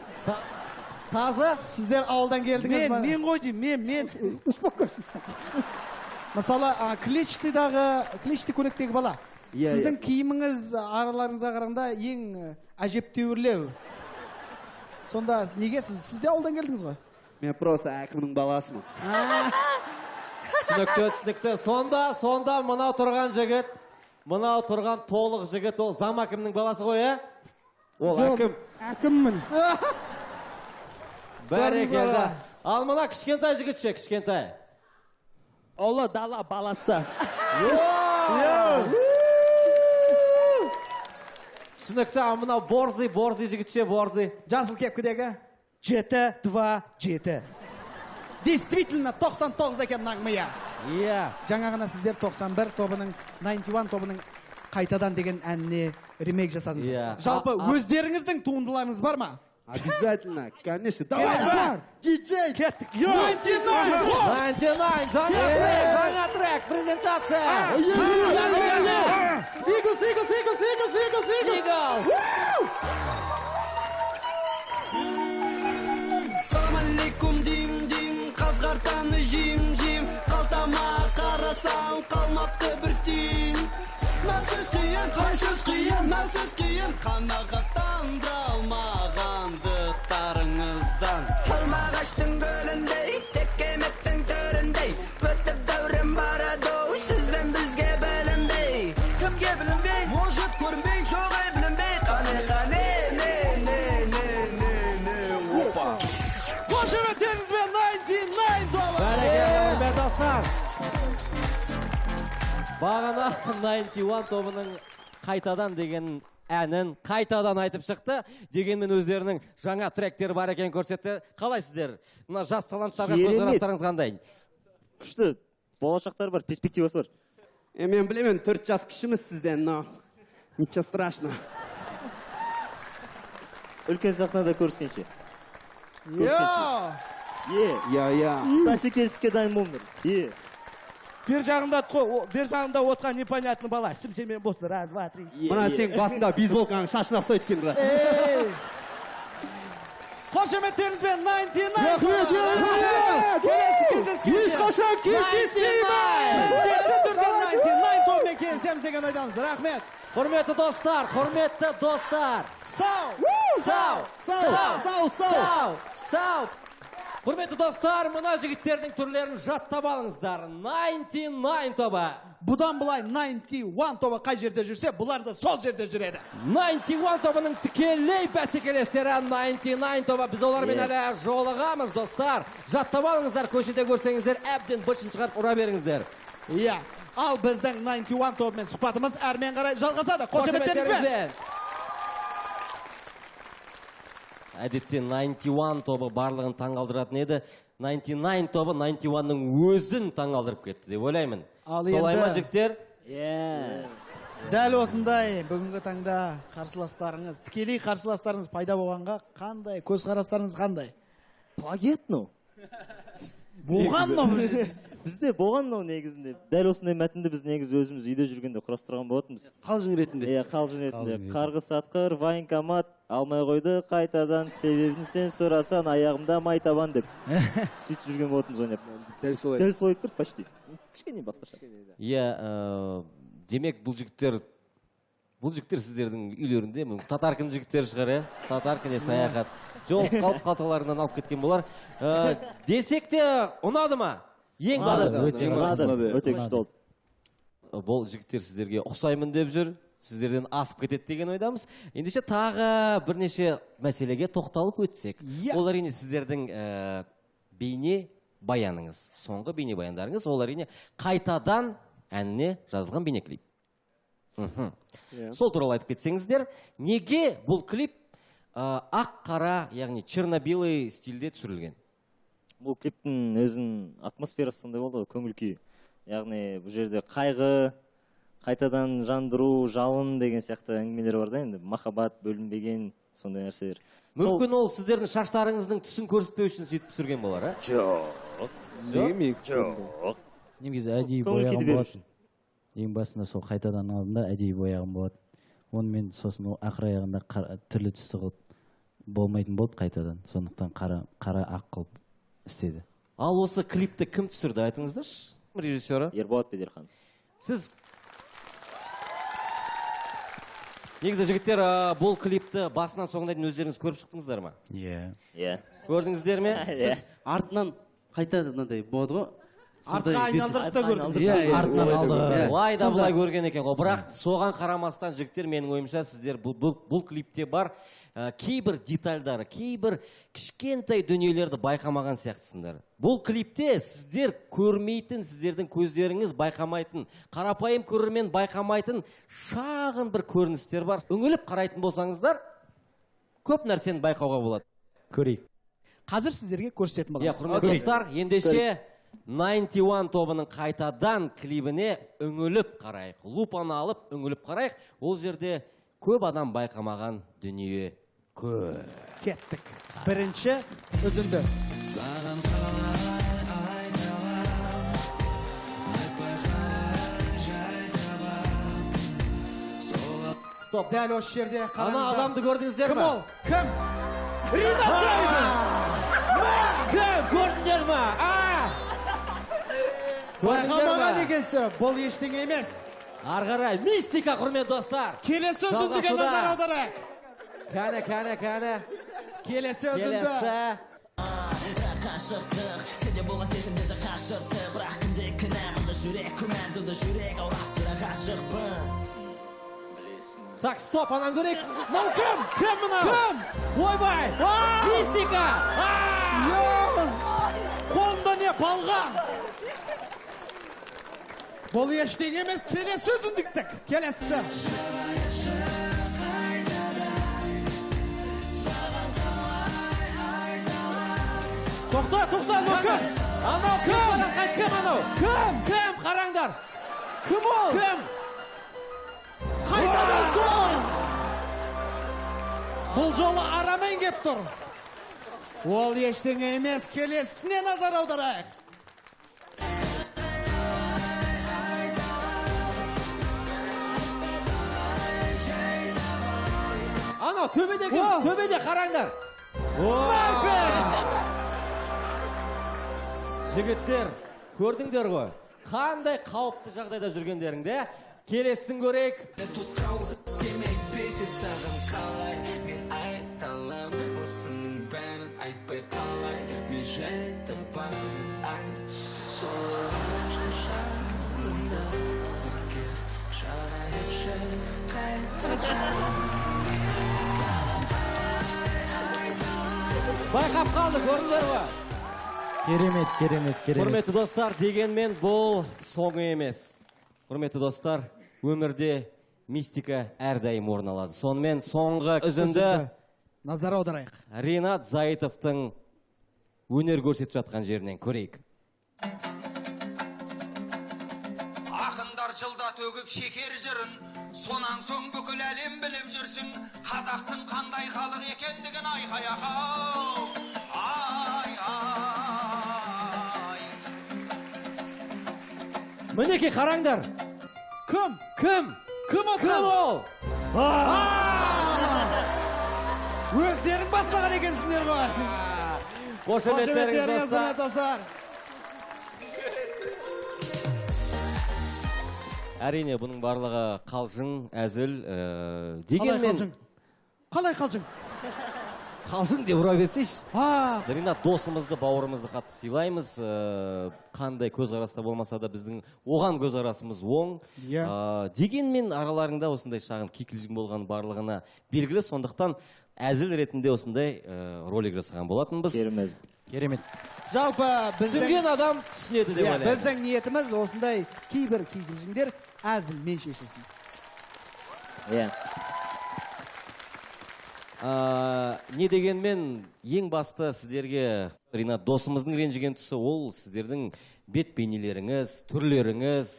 Сіздер ауылдан келдіңіз ма? Мен ғой деймін, мен. Мысалы, клетчатый көліктегі бала. Сіздің киіміңіз араларыңызға қарағанда ең әжептәуірлеу. Сонда неге сізде ауылдан келдіңіз ғой? Мен просто әкімнің баласымын. Түсінікті. Сонда мынау тұрған жігіт, мынау тұрған толық жігіт, ол зам әкімнің баласы ғой, ә? Ол әкім. Әкіммін. Бәрекелді. Ал мына кішкентай жігіт ше, кішкентай. Олы дала баласы. Түсінікті, мынау борзый жігіт ше, борзый. Жасыл кепкідегі? 7-2-7. Действительно, 99 екен наңмыя. Иә. Жаңағына сіздер 91 тобының, 91 тобының қайтадан деген әніне ремейк жасадыңыз. Иә. Жалпы өздеріңіздің туындыларыңыз бар ма? Обязательно, конечно. Давай, диджей. Кеттік. 99, жаңа трек, презентация. Eagles. Eagles. Салам алейкум дим, қазғартаны жим, қалтама қарасам, қалмапты бір тиын. Нар сөз қиын, қанағаттандыра алмағандықтарыңыздан. Алмағаштың гөліндей, текеметтің төріндей, өтіп дәурен барады, сізбен бізге білінбей. Кімге білінбей, может көрінбей, жоқ білінбей, қане, опа. Қошеметтеріңізбен 99 тобы. Бәрекелді, достар. Бағана 91 тобының қайтадан деген әнін қайтадан айтып шықты. Дегенмен өздерінің жаңа тректері бар екен көрсетті. Қалайсыздар? Мына жас таланттарға көзқарастарыңыз қандай? Күшті. Болашақтары бар, перспективасы бар. Мен білемін, 4 жас кішіміз сізден, но ничего страшно. Үлкен сахнада көріскенше. Йо! Бәсекеліске дайын болыңдар. Бер жағында отқан непонятный бала. Сімсемен болсын. 1, 2, 3. Мына сен басында бейсболканың шашына ұқсайды екен, брат. Қошеметтеріңізбен 99 тобымен кеземіз деген ойдамыз. Рахмет. Құрметті достар. Сау. Құрметті достар, мына жігіттердің түрлерін жаттап алыңыздар. 99 тобы. Бұдан бұлай 91 тобы қай жерде жүрсе, бұлар да сол жерде жүреді. 91 тобының тікелей бәсекелестері 99 тобы. Біз олармен әлі жолығамыз, достар. Жаттап алыңыздар, көшеде көрсеңіздер, әбден бышын шығарып ұра беріңіздер. Иә. Ал біздің 91 тобымен сұхбатымыз әрмен қарай жалғасады. Қошеметтеріңізбен. Әдетте 91 тобы барлығын таңғалдыратын еді. 99 тобы 91-ның өзін таңғалдырып кетті деп ойлаймын. Солай ма жігіттер? Дәл осындай бүгінгі таңда қарсыластарыңыз, тікелей қарсыластарыңыз пайда болғанға қандай, көзқарастарыңыз қандай? Плагиат, ну? Болған но? Бізде болған но негізінде. Дәл осындай мәтінді біз негіз өзіміз үйде жүргенде құрастырған болатынбыз. Қалжың ретінде. Қалжың ретінде. Қарғыс атқыр, военкомат, алмай қойды қайтадан, себебін сен сұрасан, аяғымда майтабан деп. Сөйтіп жүрген болатынбыз ойнап. Дәл солай тұрды почти. Кішкене басқаша. Демек бұл жігіттер сіздердің үйлерінде, татаркин жігіттер шығар, татаркин саяхат. Жол қалталарынан алып кеткен болар. Десек те, ұнады ма? Ең басы. Өте күшті болды. Бұл жігіттер сіздерге ұқсаймын деп жүр. Сіздерден асып кетеді деген ойдамыз. Ендеше тағы бірнеше мәселеге тоқталып өтсек. Ол әрине сіздердің бейне баяныңыз, соңғы бейне баяндарыңыз, ол әрине қайтадан әніне жазылған бейне клип. Сол туралы айтып кетсеңіздер, неге бұл клип ақ-қара, яғни черно-белый стильде түсірілген? бұл клиптің өзінің атмосферасы сондай болды ғой, көңіл күй. Яғни бұл жерде қайғы, қайтадан жандыру, жалын деген сияқты әңгімелер бар да енді. Махаббат, бөлінбеген, сондай нәрселер. Мүмкін ол сіздердің шаштарыңыздың түсін көрсетпеу үшін сөйтіп түсірген болар, а? Жоқ. Негізі әдейі бояған болатын. Ең басында сол қайтадан алдым да әдейі бояған болатын. Оны мен сосын ақыр аяғында түрлі түсті қылып болмайтын болды қайтадан. Сондықтан қара ақ қылып істеді. Ал осы клипті кім түсірді, айтыңыздаршы? Режиссері? Ерболат Бедерхан. Сіз негізі жігіттер, бұл клипті басынан соңына дейін өздеріңіз көріп шықтыңыздар ма? Иә. Көрдіңіздер ме? Артынан қайта мынандай болады ғой. Артқа айналдырып та көрдік. Артынан алды. Былай да былай көрген екен ғой. Бірақ соған қарамастан жігіттер, менің ойымша сіздер бұл клипте бар кейбір детальдары, кейбір кішкентай дүниелерді байқамаған сияқтысыңдар. Бұл клипте сіздер көрмейтін, сіздердің көздеріңіз байқамайтын, қарапайым көрермен байқамайтын шағын бір көріністер бар. Үңіліп қарайтын болсаңыздар, көп нәрсені байқауға болады. Көрейік. Қазір сіздерге көрсететін боламыз. Құрметті достар, ендеше 91 тобының қайтадан клибіне үңіліп қарайық. Лупаны алып үңіліп қарайық. Ол жерде көп адам байқамаған дүние көп. Кеттік. Бірінші үзінді. Саған қалай айналам, айтпай қалай жай табам. Стоп. Дәл осы жерде Ана қараңыздар. адамды көрдіңіздер Кім ма? ол? Кім? Ринат Зайытов! Кім? Көрдіңдер ма? Байқамаған екенсі, бұл ештеңе емес. Арғарай, мистика, құрметті достар. Келесі үзіндіге Жалғасуда. назар аударайық. Кәне. Келесі үзінді. Қашықтық, сенде болған сезімдерді қашырды. Бірақ кімде кінә, мұнда жүрек күмәнді, жүрек ауратсыра ғашықпын. Так, стоп, анан көрейік. Мынау кім? Кім мынау? Кім? Ойбай! Мистика! Қолында не балған? Бұл ештеңе емес, келесі үзіндіктік. Келесі. Тоқта, анау кім? Анау кім? Кім анау? Кім? Кім? Қараңдар. Кім ол? Кім? Қайтадан сол! Бұл жолы арамен кеп тұр. Ол ештеңе емес, келесіне назар аударайық. Анау төбеде кім? Төбеде қараңдар. Снайпер! Жігіттер, көрдіңдер ғой? Қандай қауіпті жағдайда жүргендеріңді? Келесін көрейік. Тосқауыз істемей бесе саған қалай. Мен айталам, осының бәрін айтпай қалай. Мен жай табам, айт. Солар жанымда бірге жарайықшы қайтадан. Байқап қалды, көрдіңдер ғой? Керемет. Құрметті достар, дегенмен бұл соңы емес. Құрметті достар, өмірде мистика әрдайым орын алады. Сонымен соңғы үзінді Назар аударайық. Ринат Зайытовтың өнер көрсетіп жатқан жерінен көрейік. Ақындар жылда төгіп шекер жырын, сонан соң бүкіл әлем біліп жүрсің, қазақтың қандай халық екендігін айқай-ақау. Мінекей қараңдар. Кім? Кім? Кім ол? Кім ол? Өздерің бастаған екенсіңдер ғой. Қошеметтеріңіз достар. достар. Әрине, бұның барлығы қалжың, әзіл, Қалай дегенмен... қалжың? Қалай қалжың? Қалжың деп ұра берсейші. Ринат, досымызды, бауырымызды қатты сыйлаймыз. Қандай көзқараста болмаса да біздің оған көзқарасымыз оң. Дегенмен араларыңда осындай шағын кикілжің болған барлығына белгілі, сондықтан әзіл ретінде осындай ролик жасаған болатынбыз. Керемет. Жалпы түсінген адам түсінеді деп ойлаймын. Біздің ниетіміз осындай кейбір кикілжіңдер әзілмен шешілсін. Не дегенмен ең басты сіздерге Ринат досымыздың ренжіген тұсы ол сіздердің бет бейнелеріңіз, түрлеріңіз,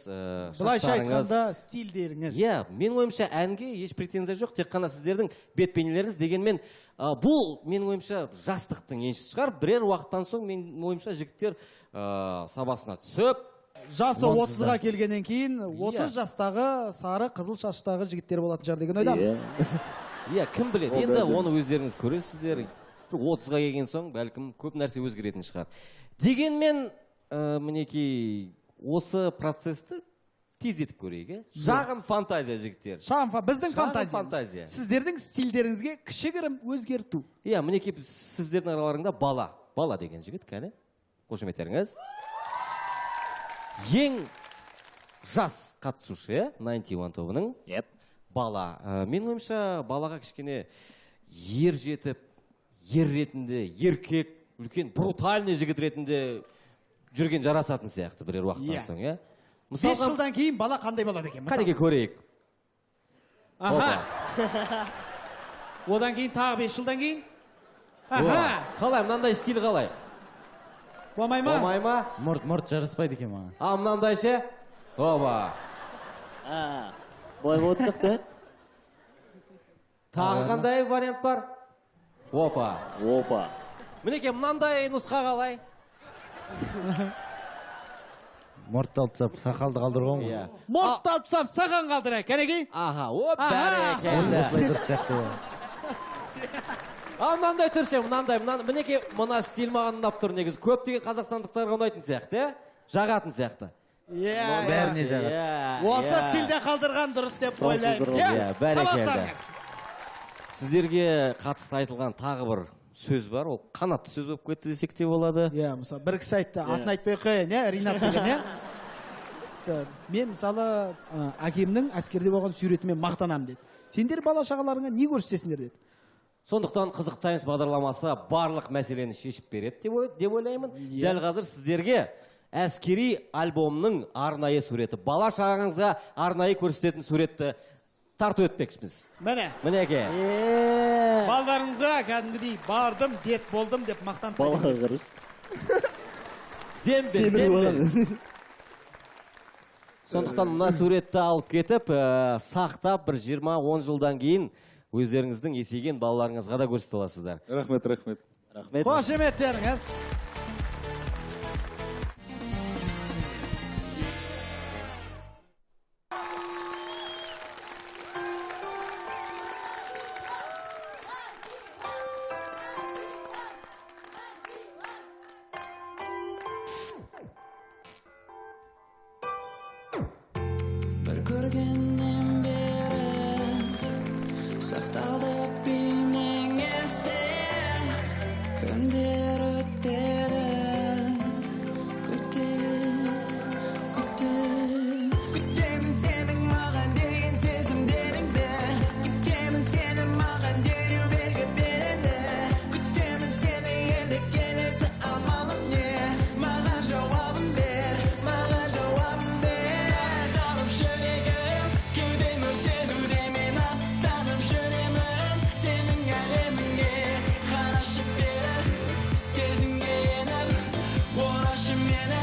Былайша шаштарыңыз. айтқанда стильдеріңіз. Иә, мен ойымша әнге еш претензия жоқ, тек қана сіздердің бет бейнелеріңіз дегенмен бұл мен ойымша жастықтың еншісі шығар. Бірер уақыттан соң мен ойымша жігіттер сабасына түсіп, Жасы 30-ға келгеннен кейін 30 Иә. жастағы сары қызыл шаштағы жігіттер болатын шығар деген ойдамыз. иә, кім біледі, енді оны өздеріңіз көресіздер. 30-ға келген соң бәлкім көп нәрсе өзгеретін шығар. Дегенмен, мінекей, осы процесті тездетіп көрейік, шағын фантазия жігіттер. Біздің Шағын фантазия. Сіздердің стильдеріңізге кішігірім өзгерту. Иә, мінекей сіздердің араларыңда бала деген жігіт, кәне? Қошеметтеріңіз. Ең жас қатысушы, 91 тобының. Бала. Мен ойымша балаға кішкене ер жетіп, ер ретінде, еркек, үлкен брутальный жігіт ретінде жүрген жарасатын сияқты бірер уақыттан соң, иә? 5 жылдан кейін бала қандай болады екен? Қанеге көрейік. Одан кейін тағы 5 жылдан кейін? Қалай, мынандай стиль қалай? Болмай ма? Болмай ма? Мұрт жараспайды екен маған. Мынандай ше? Оба. Былай болады сияқты. Тағы қандай вариант бар? Опа. Мінеке, мынандай нұсқа қалай? Мұртты алып тастап, сақалды қалдырған ғой. Мұртты алып тастап, саған қалдырайық, кәнекей? Бәрекелді. Осылай дұрыс сияқты. Мынандай түрше, мынандай. Мінеке, мына стиль маған ұнап тұр негізі. Көптеген қазақстандықтарға ұнайтын сияқты, жағатын сияқты. Бәріне жағады. Осы стильде қалдырған дұрыс деп ойлаймын. Бәрекелді. Сіздерге қатысты айтылған тағы бір сөз бар, ол қанатты сөз болып кетті десек те болады. Иә, мысалы, бір кісі айтты, атын айтпай қойын, Ринат деген, мен мысалы әкемнің әскерде болған суретімен мақтанам деді. Сендер бала шағаларыңа не көрсетесіңдер деді. Сондықтан Қызық Таймс бағдарламасы барлық мәселені шешіп береді деп ойлаймын. Дәл қазір сіздерге әскери альбомның арнайы суреті, бала шағаңызға арнайы көрсететін суретті тарту өтпекшіміз. Мінеке. Балдарыңызға кәдімгідей бардым, дет болдым деп мақтан Балаға дембел. Сондықтан мына суретті алып кетіп, сақтап бір 20-10 жылдан кейін өздеріңіздің есейген балаларыңызға да көрсете аласыздар. Рахмет. Қошеметтеріңіз. Бір көргеннен бері сақталды бейнең есте, күндер өтеді, күтемін сенің маған деген сезімдеріңді, күтемін сені маған дереу белгі береді, күтемін сені енді келесі амалым не, маған жауабын бер, танып жүрегім, кеудем өртенуде, мен аттанып жүремін сенің әлеміңе. Қарашы бері, сезімге еніп, орашы мені,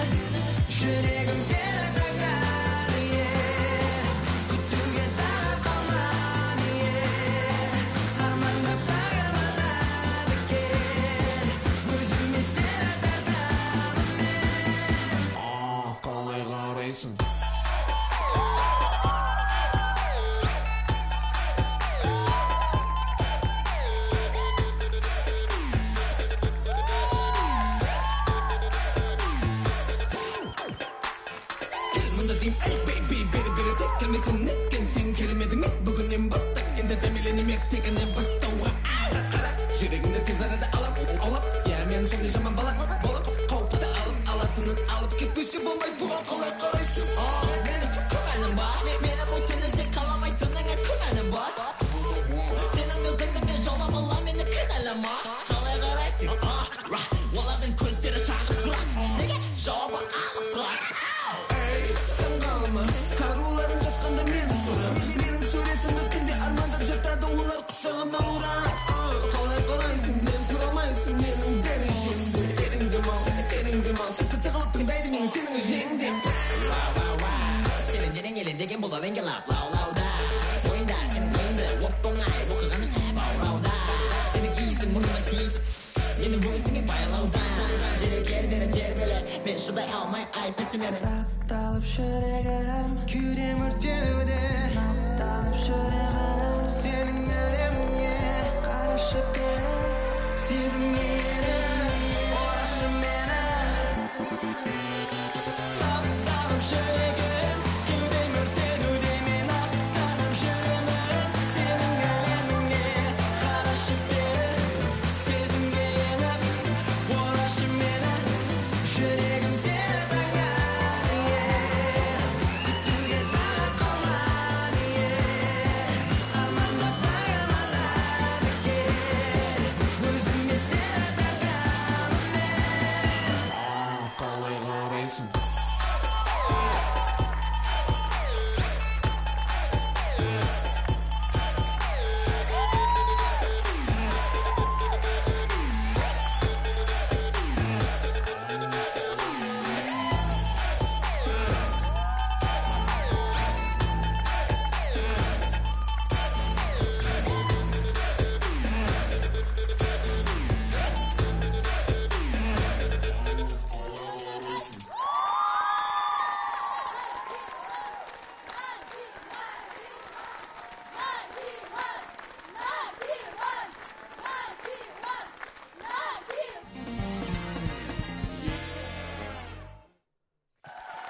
жүрегім сені таңдады, күтуге тағы қалмады, армандап тағырманады кел, өзіме сені тартамын мен. Қалай қарайсың? Мұнда дейм, эй, бейби, бері теккенмейтін неткен сен керемедің мен бүгіннен бастап, енді дәмеленем ертегінен бастауға. Қара, жүрегімді тез арада алап, я мен сондай жаман бала болып, қауіпті алатынын алып кетпесе болмай, бұған қалай қарайсың? Менің күмәнім бар, мені бұл түні сен қаламайтыныңа күмәнім бар. Сенің өзіңді мен жаулап алам, мені кінәлама. Қалай қарайсың? Олардың көздері шағып тұрады, неге жауабы алысырақ? Қаруларың жатқанда мен сұра, менің суретімді күнде армандап жатады, олар құшағына ұрады. деген болады еңгелап лаулауда ойында сенің ойыңды оп оңай оқығаның баурауда сенің иісің мұрныма тиісіп мені өзіңе байлауда бері тербеле мен шыдай алмай айыптысы мені тапталып жүрегім кеудем өртенуде тапталып жүремін сенің әлеміңе қарашы бері сезімге орашы мені тапталып жүрегім кеудем өртенуде мен тапталып жүремін сенің әлеміңе қарашы бері сезімге еніп орашы мені жүрегім сені бағады күтуге тағы қалады армандап баянады өзіме сені тартамын мен қалай қарайсың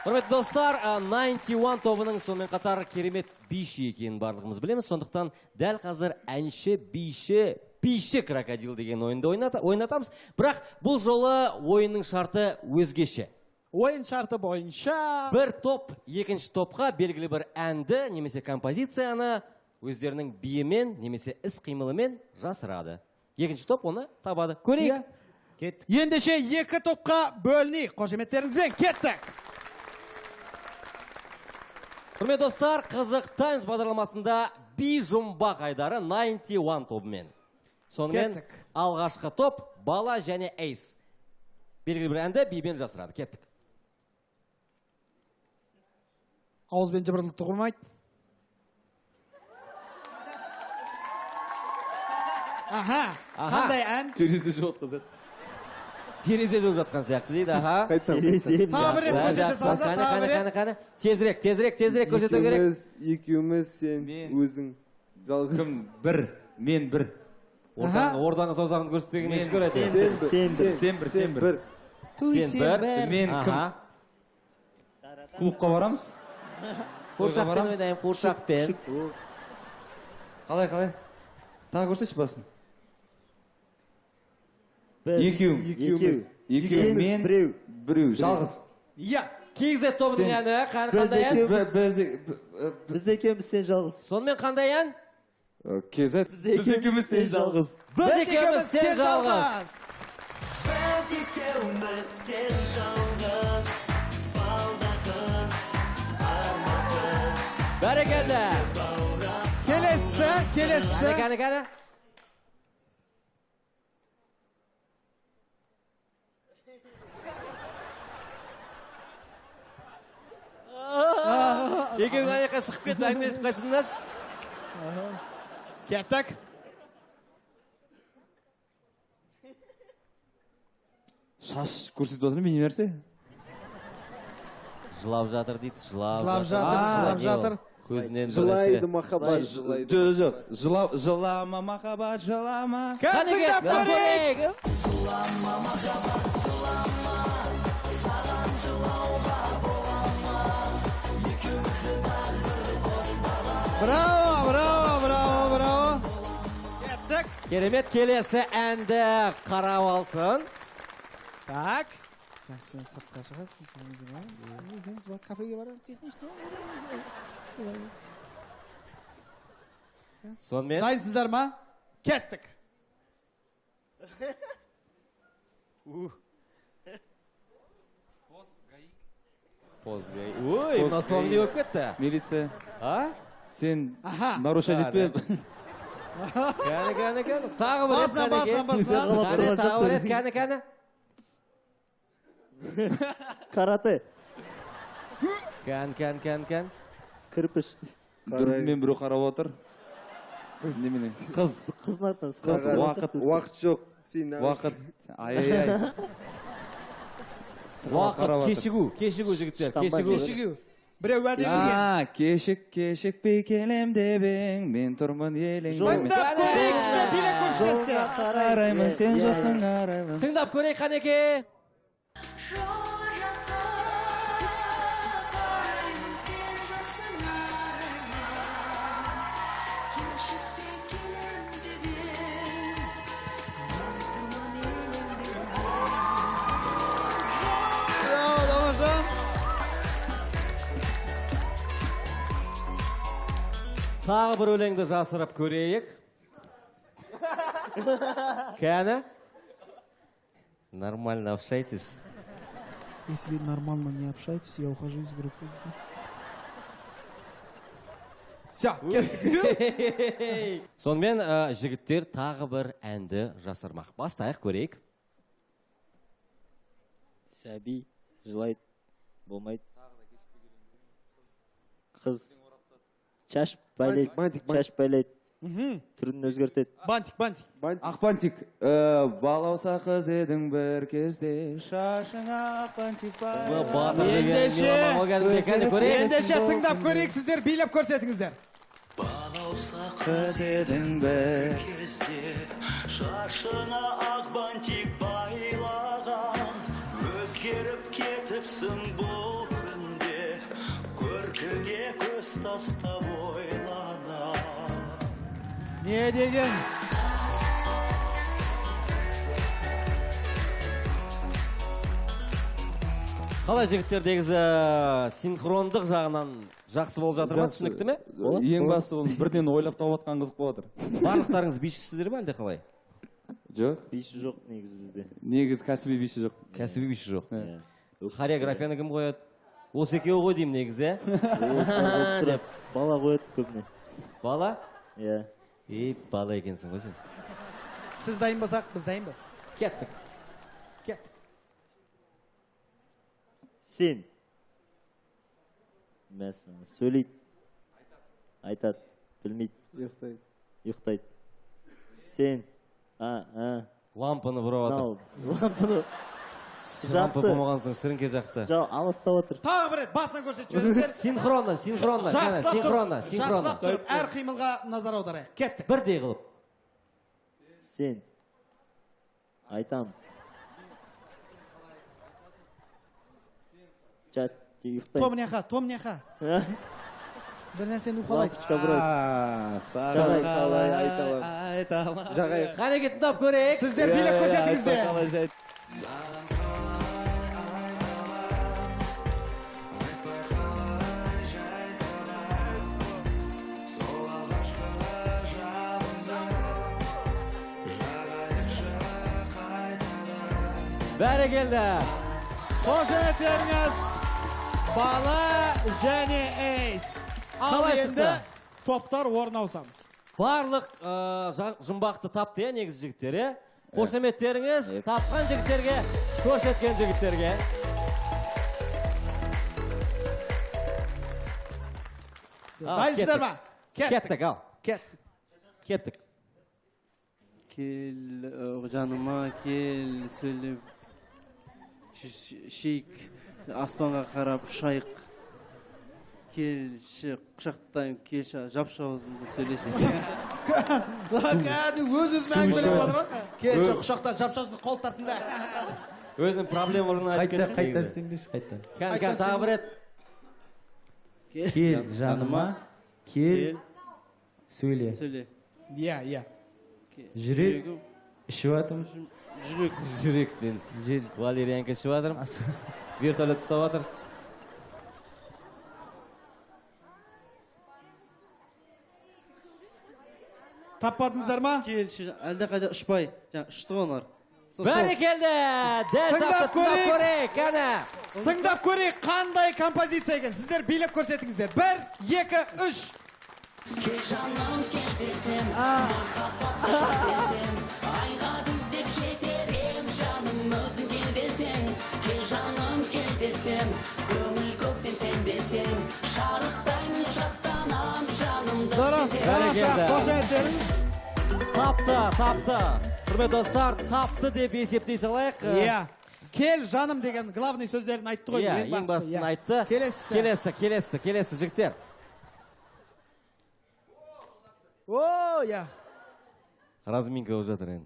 Құрметті достар, 91 тобының сонымен қатар керемет биші екенін барлығымыз білеміз. Сондықтан дәл қазір әнші, биші крокодил деген ойынды ойнатамыз. Бірақ бұл жолы ойынның шарты өзгеше. Ойын шарты бойынша Бір топ екінші топқа белгілі бір әнді немесе композицияны өздерінің биімен немесе іс-қимылымен жасырады. Екінші топ оны табады. Көрейік. Кеттік. Ендеше екі топқа бөлінейік. Қошеметтеріңізбен кеттік. Құрметті достар, Қызық Таймс бағдарламасында би жұмбақ айдары 91 тобымен. Сонымен Кеттік. алғашқы топ Бала және Эйс. Белгілі бір әнді бибен жасырады. Кеттік. Ауызбен жыбырлықты құрмайды. Аха, қандай ән? Терезе жоқ қызыр. Терезе жоқ жатқан сияқты дейді. Аха. Тағы бір рет көрсете салса, тағы бір рет. Қане. Тезірек көрсету керек. Екеуміз, сен, өзің. Кім? Бір. Мен бір. Ордаңы саусағын көрсетпеген еш көреді. Сен бір. Сен бір. Мен кім? Клубқа барамыз? Қуыршақпен ойнайым, қуыршақпен. Қалай? Тағы көрсетші басын. Екеу. Мен. Біреу. Жалғыз. Иә. KZ тобының әні. Қандай ән? Біз екеуміз сен жалғыз. Сонымен қандай ән? KZ. Біз екеуміз сен жалғыз. Біз екеуміз сен жалғыз. Біз екеуміз сен жалғыз балда қыз алма қыз Бәрекелді. Келесі. Қане. Екеуің аяққа шығып кетіп әңгімелесіп қайтсыңдаршы. Кеттік. Шаш көрсетіп отырмын, мен не нәрсе? Жылап жатыр дейді, Жылап жатыр. Көзінен Жылайды махаббат, жылайды. Жоқ. Жылама махаббат, жылама. Тыңдап көрейік. жылама махаббат жылама саған жылауға бола ма екеумізді тағдыр қоспаған Браво. Кеттік. Керемет, келесі әнді қарап алсын. Так. Сен сыртқа шығасың. Кафеге барамыз. Сонымен Дайынсыздар ма? Кеттік. Позгай. Ой, мына соң не болып кетті? Милиция. А? Сен Аха. нарушать етпе. Кәне. Тағы бір рет. Басан. Тағы бір рет, кәне. Карате. Кән. кірпіш Мен біреу қарап отыр. Немене? Қыз. қыздың артынан Қыз, уақыт. Уақыт жоқ. Сен Уақыт. Ай-ай-ай. Уақыт кешігу жігіттер, кешігу. Біреу уәде берген. Кешікпей келем деп ең, мен тұрмын елің. Тыңдап көрейік сіздер, билеп көрсетесіздер. Қараймын, сен жоқсың арайлым. Тыңдап көрейік Қанеке. Тағы бір өлеңді жасырып көрейік. Кәні? Нормально общайтесь. Если нормально не общаетесь, я ухожу из группы. Все, кеттік. Сонымен жігіттер тағы бір әнді жасырмақ. Бастайық көрейік. сәби жылайды болмайды қыз шаш байлайды шаш байлайды түрін өзгертеді бантик Ақ бантик. Балауса қыз едің бір кезде, шашыңа ақ бантик ендеше тыңдап көрейік сіздер, билеп көрсетіңіздер. Балауса қыз едің бір кезде, шашыңа ақ бантик байлаған, өзгеріп кетіпсің бұл күнде, көркіге көз тастап ойлана. Не деген? Қалай жігіттер дегізі синхрондық жағынан жақсы болып жатыр ма, түсінікті ме? Ең басты оны бірден ойлап тауып атқан қызық болып отыр. Барлықтарыңыз бишісіздер ме әлде қалай? Жоқ. биші жоқ негізі бізде. Негіз кәсіби биші жоқ. Кәсіби биші жоқ. Хореографияны кім қояды? Осы екеуі ғой деймін негізі, Деп бала қояды көбіне. Бала? Иә. Бала екенсің ғой сен. Сіз дайын болсақ, біз дайынбыз. Кеттік. Сен мәсіні сөйлейді, айтады, білмейді, ұйықтайды. Сен лампыны бұрап атыр. Лампыны Лампы болмағансың, сіріңке жақты. Алыстап отыр. Тағы бір рет басынан көрсетіп жіберіңіздер. Синхронно. Жақсылап тұрып, әр қимылға назар аударайық. Кеттік. Бірдей қылып. Сен айтам. Чат, ұйықтайды. Томняха. Бір нәрсені ұқалайық. Лампочка бұрайды. Жағай. Қане кетін тап көрейік. Сіздер билеп көрсетіңіздер. Бәрі келді. Қошеметтеріңіз Бала және Эйс. Ал енді топтар орын ауысамыз. Барлық жұмбақты тапты, негізі жігіттер. Қошеметтеріңіз тапқан жігіттерге, көрсеткен жігіттерге. Дайынсыздар ма? Кеттік, ал. Кеттік. Кел жаныма, кел сөйлеп, шейк, аспанға қарап шайық. Келші, құшақтайым, келші, жапшы аузыңды сөйлеші. Кәді өз-өзіме әңгімелесіп отыр ғой. Келші, құшақта жапшы аузыңды қол тартында. Өзінің проблемаларын айтып кетті. Қайта істеңдерші, қайта. Кән, тағы бір рет. Кел жаныма, кел сөйле. Иә. Жүрек ішіп атым. Жүректен. Валерьянка ішіп атыр. Вертолет ұстап атыр. Таппадыңыздар ма? Келші, әлде қайда ұшпай, ұшты ғонар. Бәрі келді! Дәл тапты, тыңдап көрейік, кәні. Тыңдап көрейік, қандай композиция екен. Сіздер билеп көрсетіңіздер. 1, 2, 3. Кел жаным кел десем, махаббат десем, айға іздеп жетерем, жаным өзің кел десең. Кел жаным кел десем, көңіл көптен сен десең, шарықтаймын Дұрыс, тамаша, қошеметтеріңіз. Тапты. Құрметті достар, тапты деп есептей салайық. Иә. Кел жаным деген главный сөздерін айтты ғой. Иә, ең бастысын айтты. Келесі, жігіттер. О, иә. Разминка болып жатыр енді.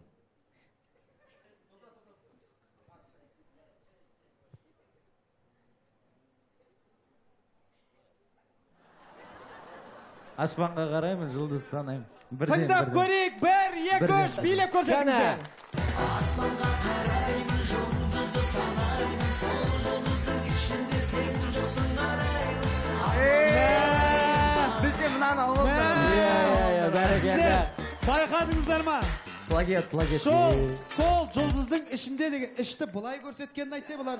Аспанға қараймын, жұлдыз танаймын. Тыңдап көрейік, 1, 2, 3, билеп көрсетіңіздер. Аспанға қараймын, жұлдызды санаймын, сол жұлдыздың ішінде сен жоқсың араймын. Бізде мынаны алып Бәрекелді. Байқадыңыздар ма? Плагиат. Сол жұлдыздың ішінде деген ішті бұлай көрсеткенін айтса бұлар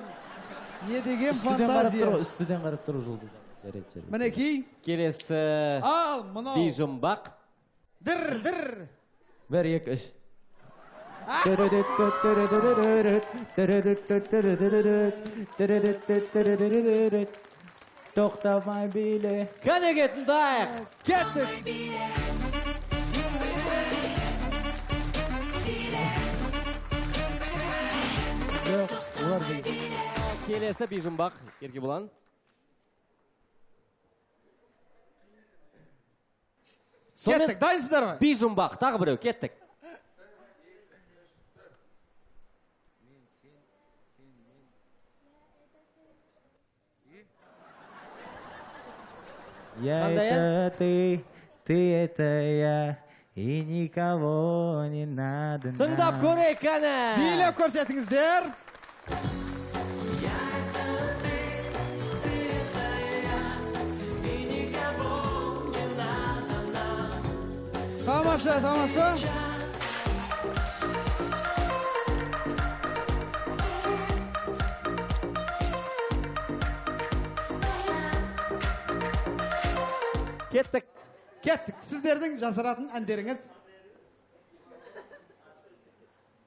не деген фантазия. Үстіден қарап тұру жұлдыздан. Жарайды. Мінекей. Келесі Ал, мынау. бейжұмбақ. Дір. 1, 2, 3. Тоқтамай биле. Кәне тыңдайық. Кеттік. Келесі бейжұмбақ. Еркебұлан. Кеттік, дайынсыздар ма? Бейжұмбақ, тағы біреу, кеттік. Я это ты это я, и никого не надо. Тыңдап көрейік, кәне. Билеп көрсетіңіздер. Тамаша. Кеттік. Сіздердің жасыратын әндеріңіз.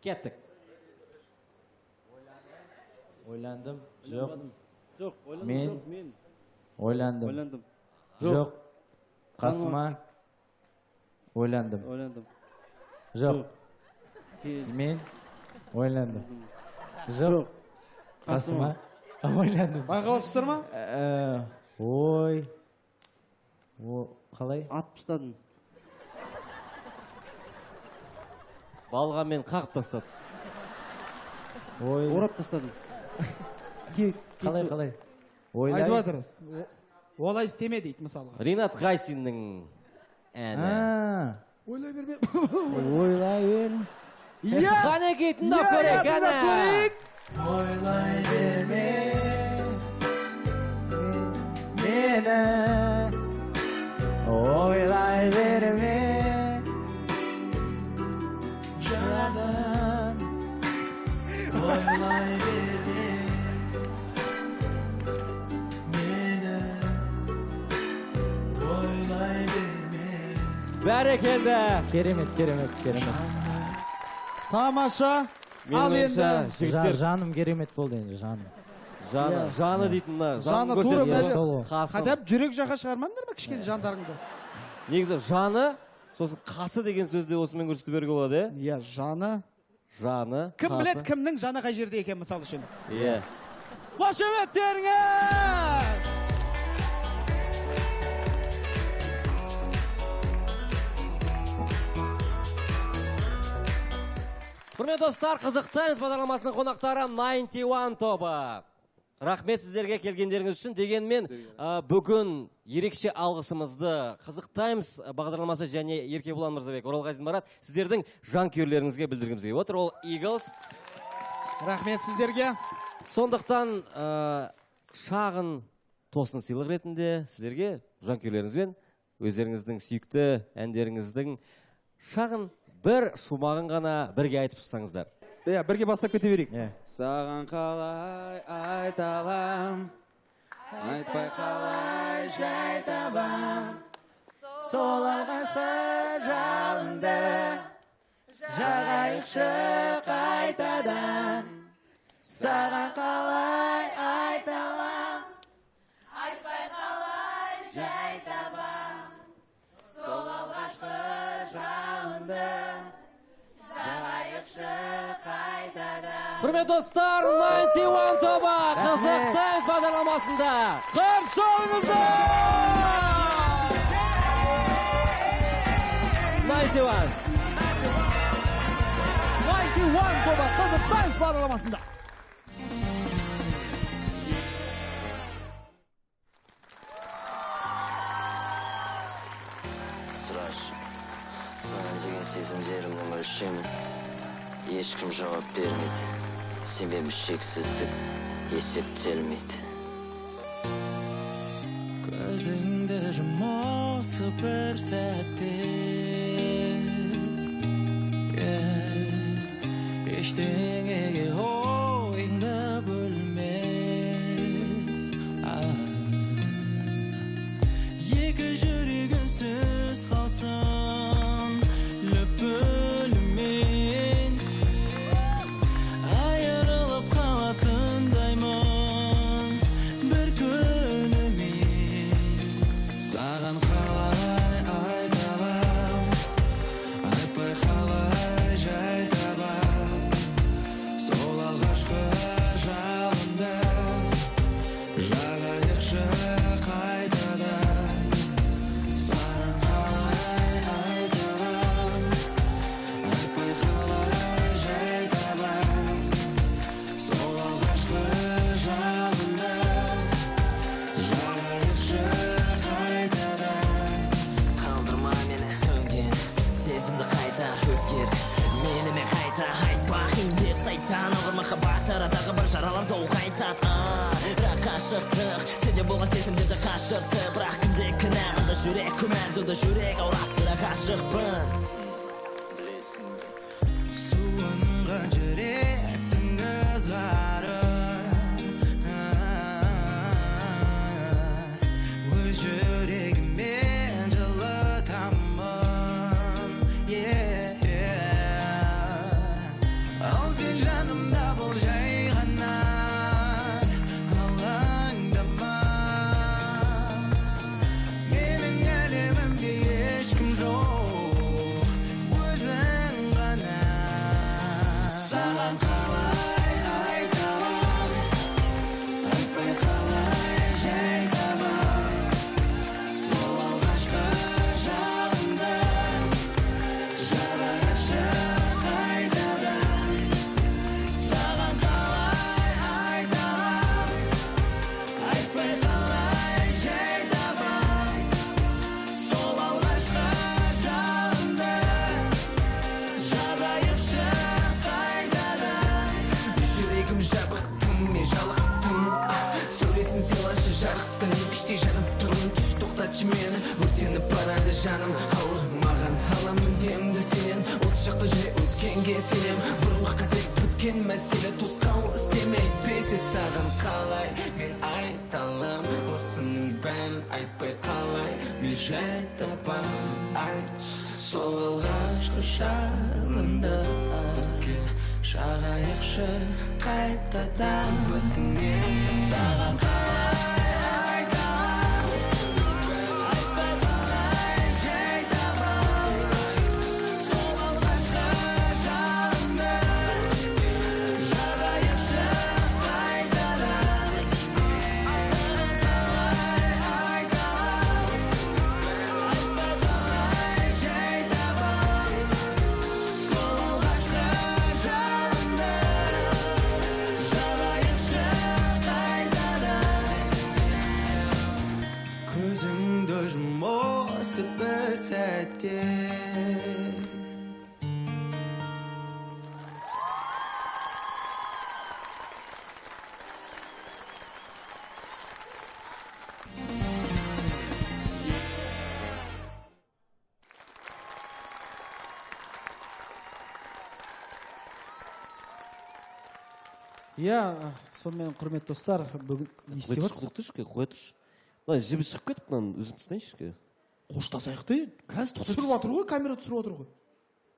Кеттік. Ойландым. Жоқ. Мен. Ойландым. Жоқ. Қасыма. Ойландым. Жоқ. Мен. Ойландым. Жоқ. Қасыма. Ойландым. Байқап отырсыздар ма? Ой. Қалай? Атып тастадым. Балғамен қағып тастады. Ой. Орап тастадым. Қалай? Айтып жатыр. Олай істеме дейді мысалға. Ринат Ғайсиннің әні. Ойлай берме. Ойлай берме. Қанекей, тыңдап көрейік, әні. Ойлай берме. Мені. Ойлай берме. Жаным. Ойлай берме. Мені. Ойлай берме. Бәрекелді. Керемет. Тамаша. Ал енді. Жаным керемет болды енді, жаным. Жаны дейтін мына. Жаны туры бәрі. Қасы. Қадап жүрек жаққа шығармаңдар ма кішкене жандарыңды? Негізі жаны, сосын қасы деген сөзді осымен көрсетіп беруге болады, е? Иә, жаны. Жаны, Кім білет кімнің жаны қай жерде екен мысал үшін? Иә. Қошеметтеріңіз! Құрметті достар, қызықтаймыз бағдарламасының қонақтары 91 тобы. Рахмет сіздерге келгендеріңіз үшін. Дегенмен бүгін ерекше алғысымызды қызықтаймыз бағдарламасы және Еркебұлан Мырзабек, Оралғазин Марат, сіздердің жанкүйерлеріңізге білдіргіміз келіп отыр. Ол Eagles. Рахмет сіздерге. Сондықтан шағын тосын сыйлық ретінде сіздерге жанкүйерлеріңізбен өздеріңіздің сүйікті әндеріңіздің шағын бір шумағын ғана бірге айтып шықсаңыздар. Иә, бірге бастап кете берейік. Саған қалай айталам, айтпай қалай жай табам, сол алғашқы жалынды жағайықшы қайтадан. Саған қалай айталам, айтпай қалай жай табам, сол Құрметті достар, 91 тобы қызықтайыз бағдарламасында. Қарсы алыңыздар! 91 тобы қызықтайыз бағдарламасында. Сұраш, sana деген сезімдерімнің өлшемін ешкім жауап бермейді. Себебі шексіздік есептелмейді. Көзіңді жұм осы бір сәтте, ештеңеге ойыңды бөлме. Екі жүрегінсіз қалсын лүпілімен, айырылып қалатындаймын бір күнімен. Саған қалай айталам, айтпай қалай жай табам, сол алғашқы жалында жағайықшы қайтадан. Саған қалай айталам, айтпай қалай жай табам, сол алғашқы жалында жағайықшы қайтадан. Қалдырма мені сөнген сезімді қайта өзгер, менімен қайта айтпа қиын деп сайтан ауыр махаббат арадағы бір жараларды ол қайтады. Қашықтық сенде болған сезімдерді қашықты, бірақ кімде кінә, мұнда жүрек күмәнді, жүрек ауырады, сірә ғашықпын. Суынған жүректің ызғары өз жүрегімен жылытамын. Ал сен жанымда бол жай ғана, алаңдама. Менің әлемімде ешкім жоқ, өзің ғана. Саған қалай айталам, айтпай қалай жай табам, сол алғашқы жалында жарайықшы қайтадан. Саған қалай айталам, айтпай қалай жай табам, сол алғашқы жалында жарайықшы қайтадан. Жүрегім жабық, тым мен жалықтым, сөйлесін сыйлашы жарықтың, іштей жанып тұрмын, түш тоқтатшы мені, өртеніп барады жаным. Ауыр маған аламын демді сенен, осы шақта жүре өткенге сенем. Бұрынғы қателік біткен мәселе, тосқауыл істемей бесе. Саған қалай мен айталам, осының бәрін айтпай қалай мен жай табам. Айт, сол алғашқы жалында бірге жағайықшы қайтадан. Өтінемін саған қалай айталам, осының бәрін айтпай қалай жай табам, сол алғашқы жалында жарайықшы қайтадан. Саған қалай айталам, осының бәрін айтпай қалай жай табам, сол алғашқы жалында жарайықшы қайтадан. Көзіңді жұм осы бір сәтте. Иә, сонымен құрметті достар, бүгін не істеп жатсыз? Қоя тұршы. Мына жібі шығып кетіп, мынаны үзіп тастайыншы. Қоштасайық та, қазір түсіріп жатыр ғой, камера түсіріп жатыр ғой.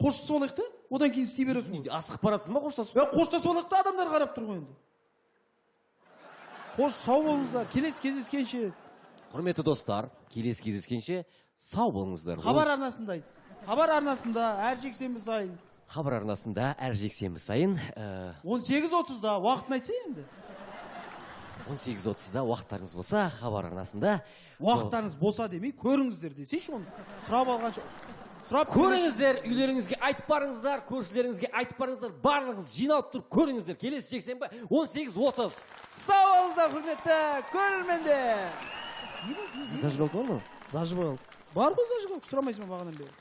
Қоштасып алайық та, одан кейін істей бересің ғой. Асығып баратсың ба қоштасып? Қоштасып алайық та, адамдар қарап тұр ғой енді. Қош, сау болыңыздар, келесі кездескенше. Құрметті достар, келесі кездескенше сау болыңыздар. Хабар арнасында әр жексенбі сайын Хабар арнасында әр жексенбі сайын 18:30-да уақытын айтса енді. 18:30-да уақыттарыңыз болса, хабар арнасында Уақыттарыңыз болса демей, көріңіздер десейші оны. Сұрап алғанша. Көріңіздер, үйлеріңізге айтып барыңыздар, көршілеріңізге айтып барыңыздар, барлығыңыз жиналып тұрып көріңіздер. Келесі жексенбі 18:30. Сау болыңыздар, құрметті көрермендер. Зажигалка бар ма? Зажигалка. Бар ғой зажигалка, сұрамайсың ба бағанадан бері?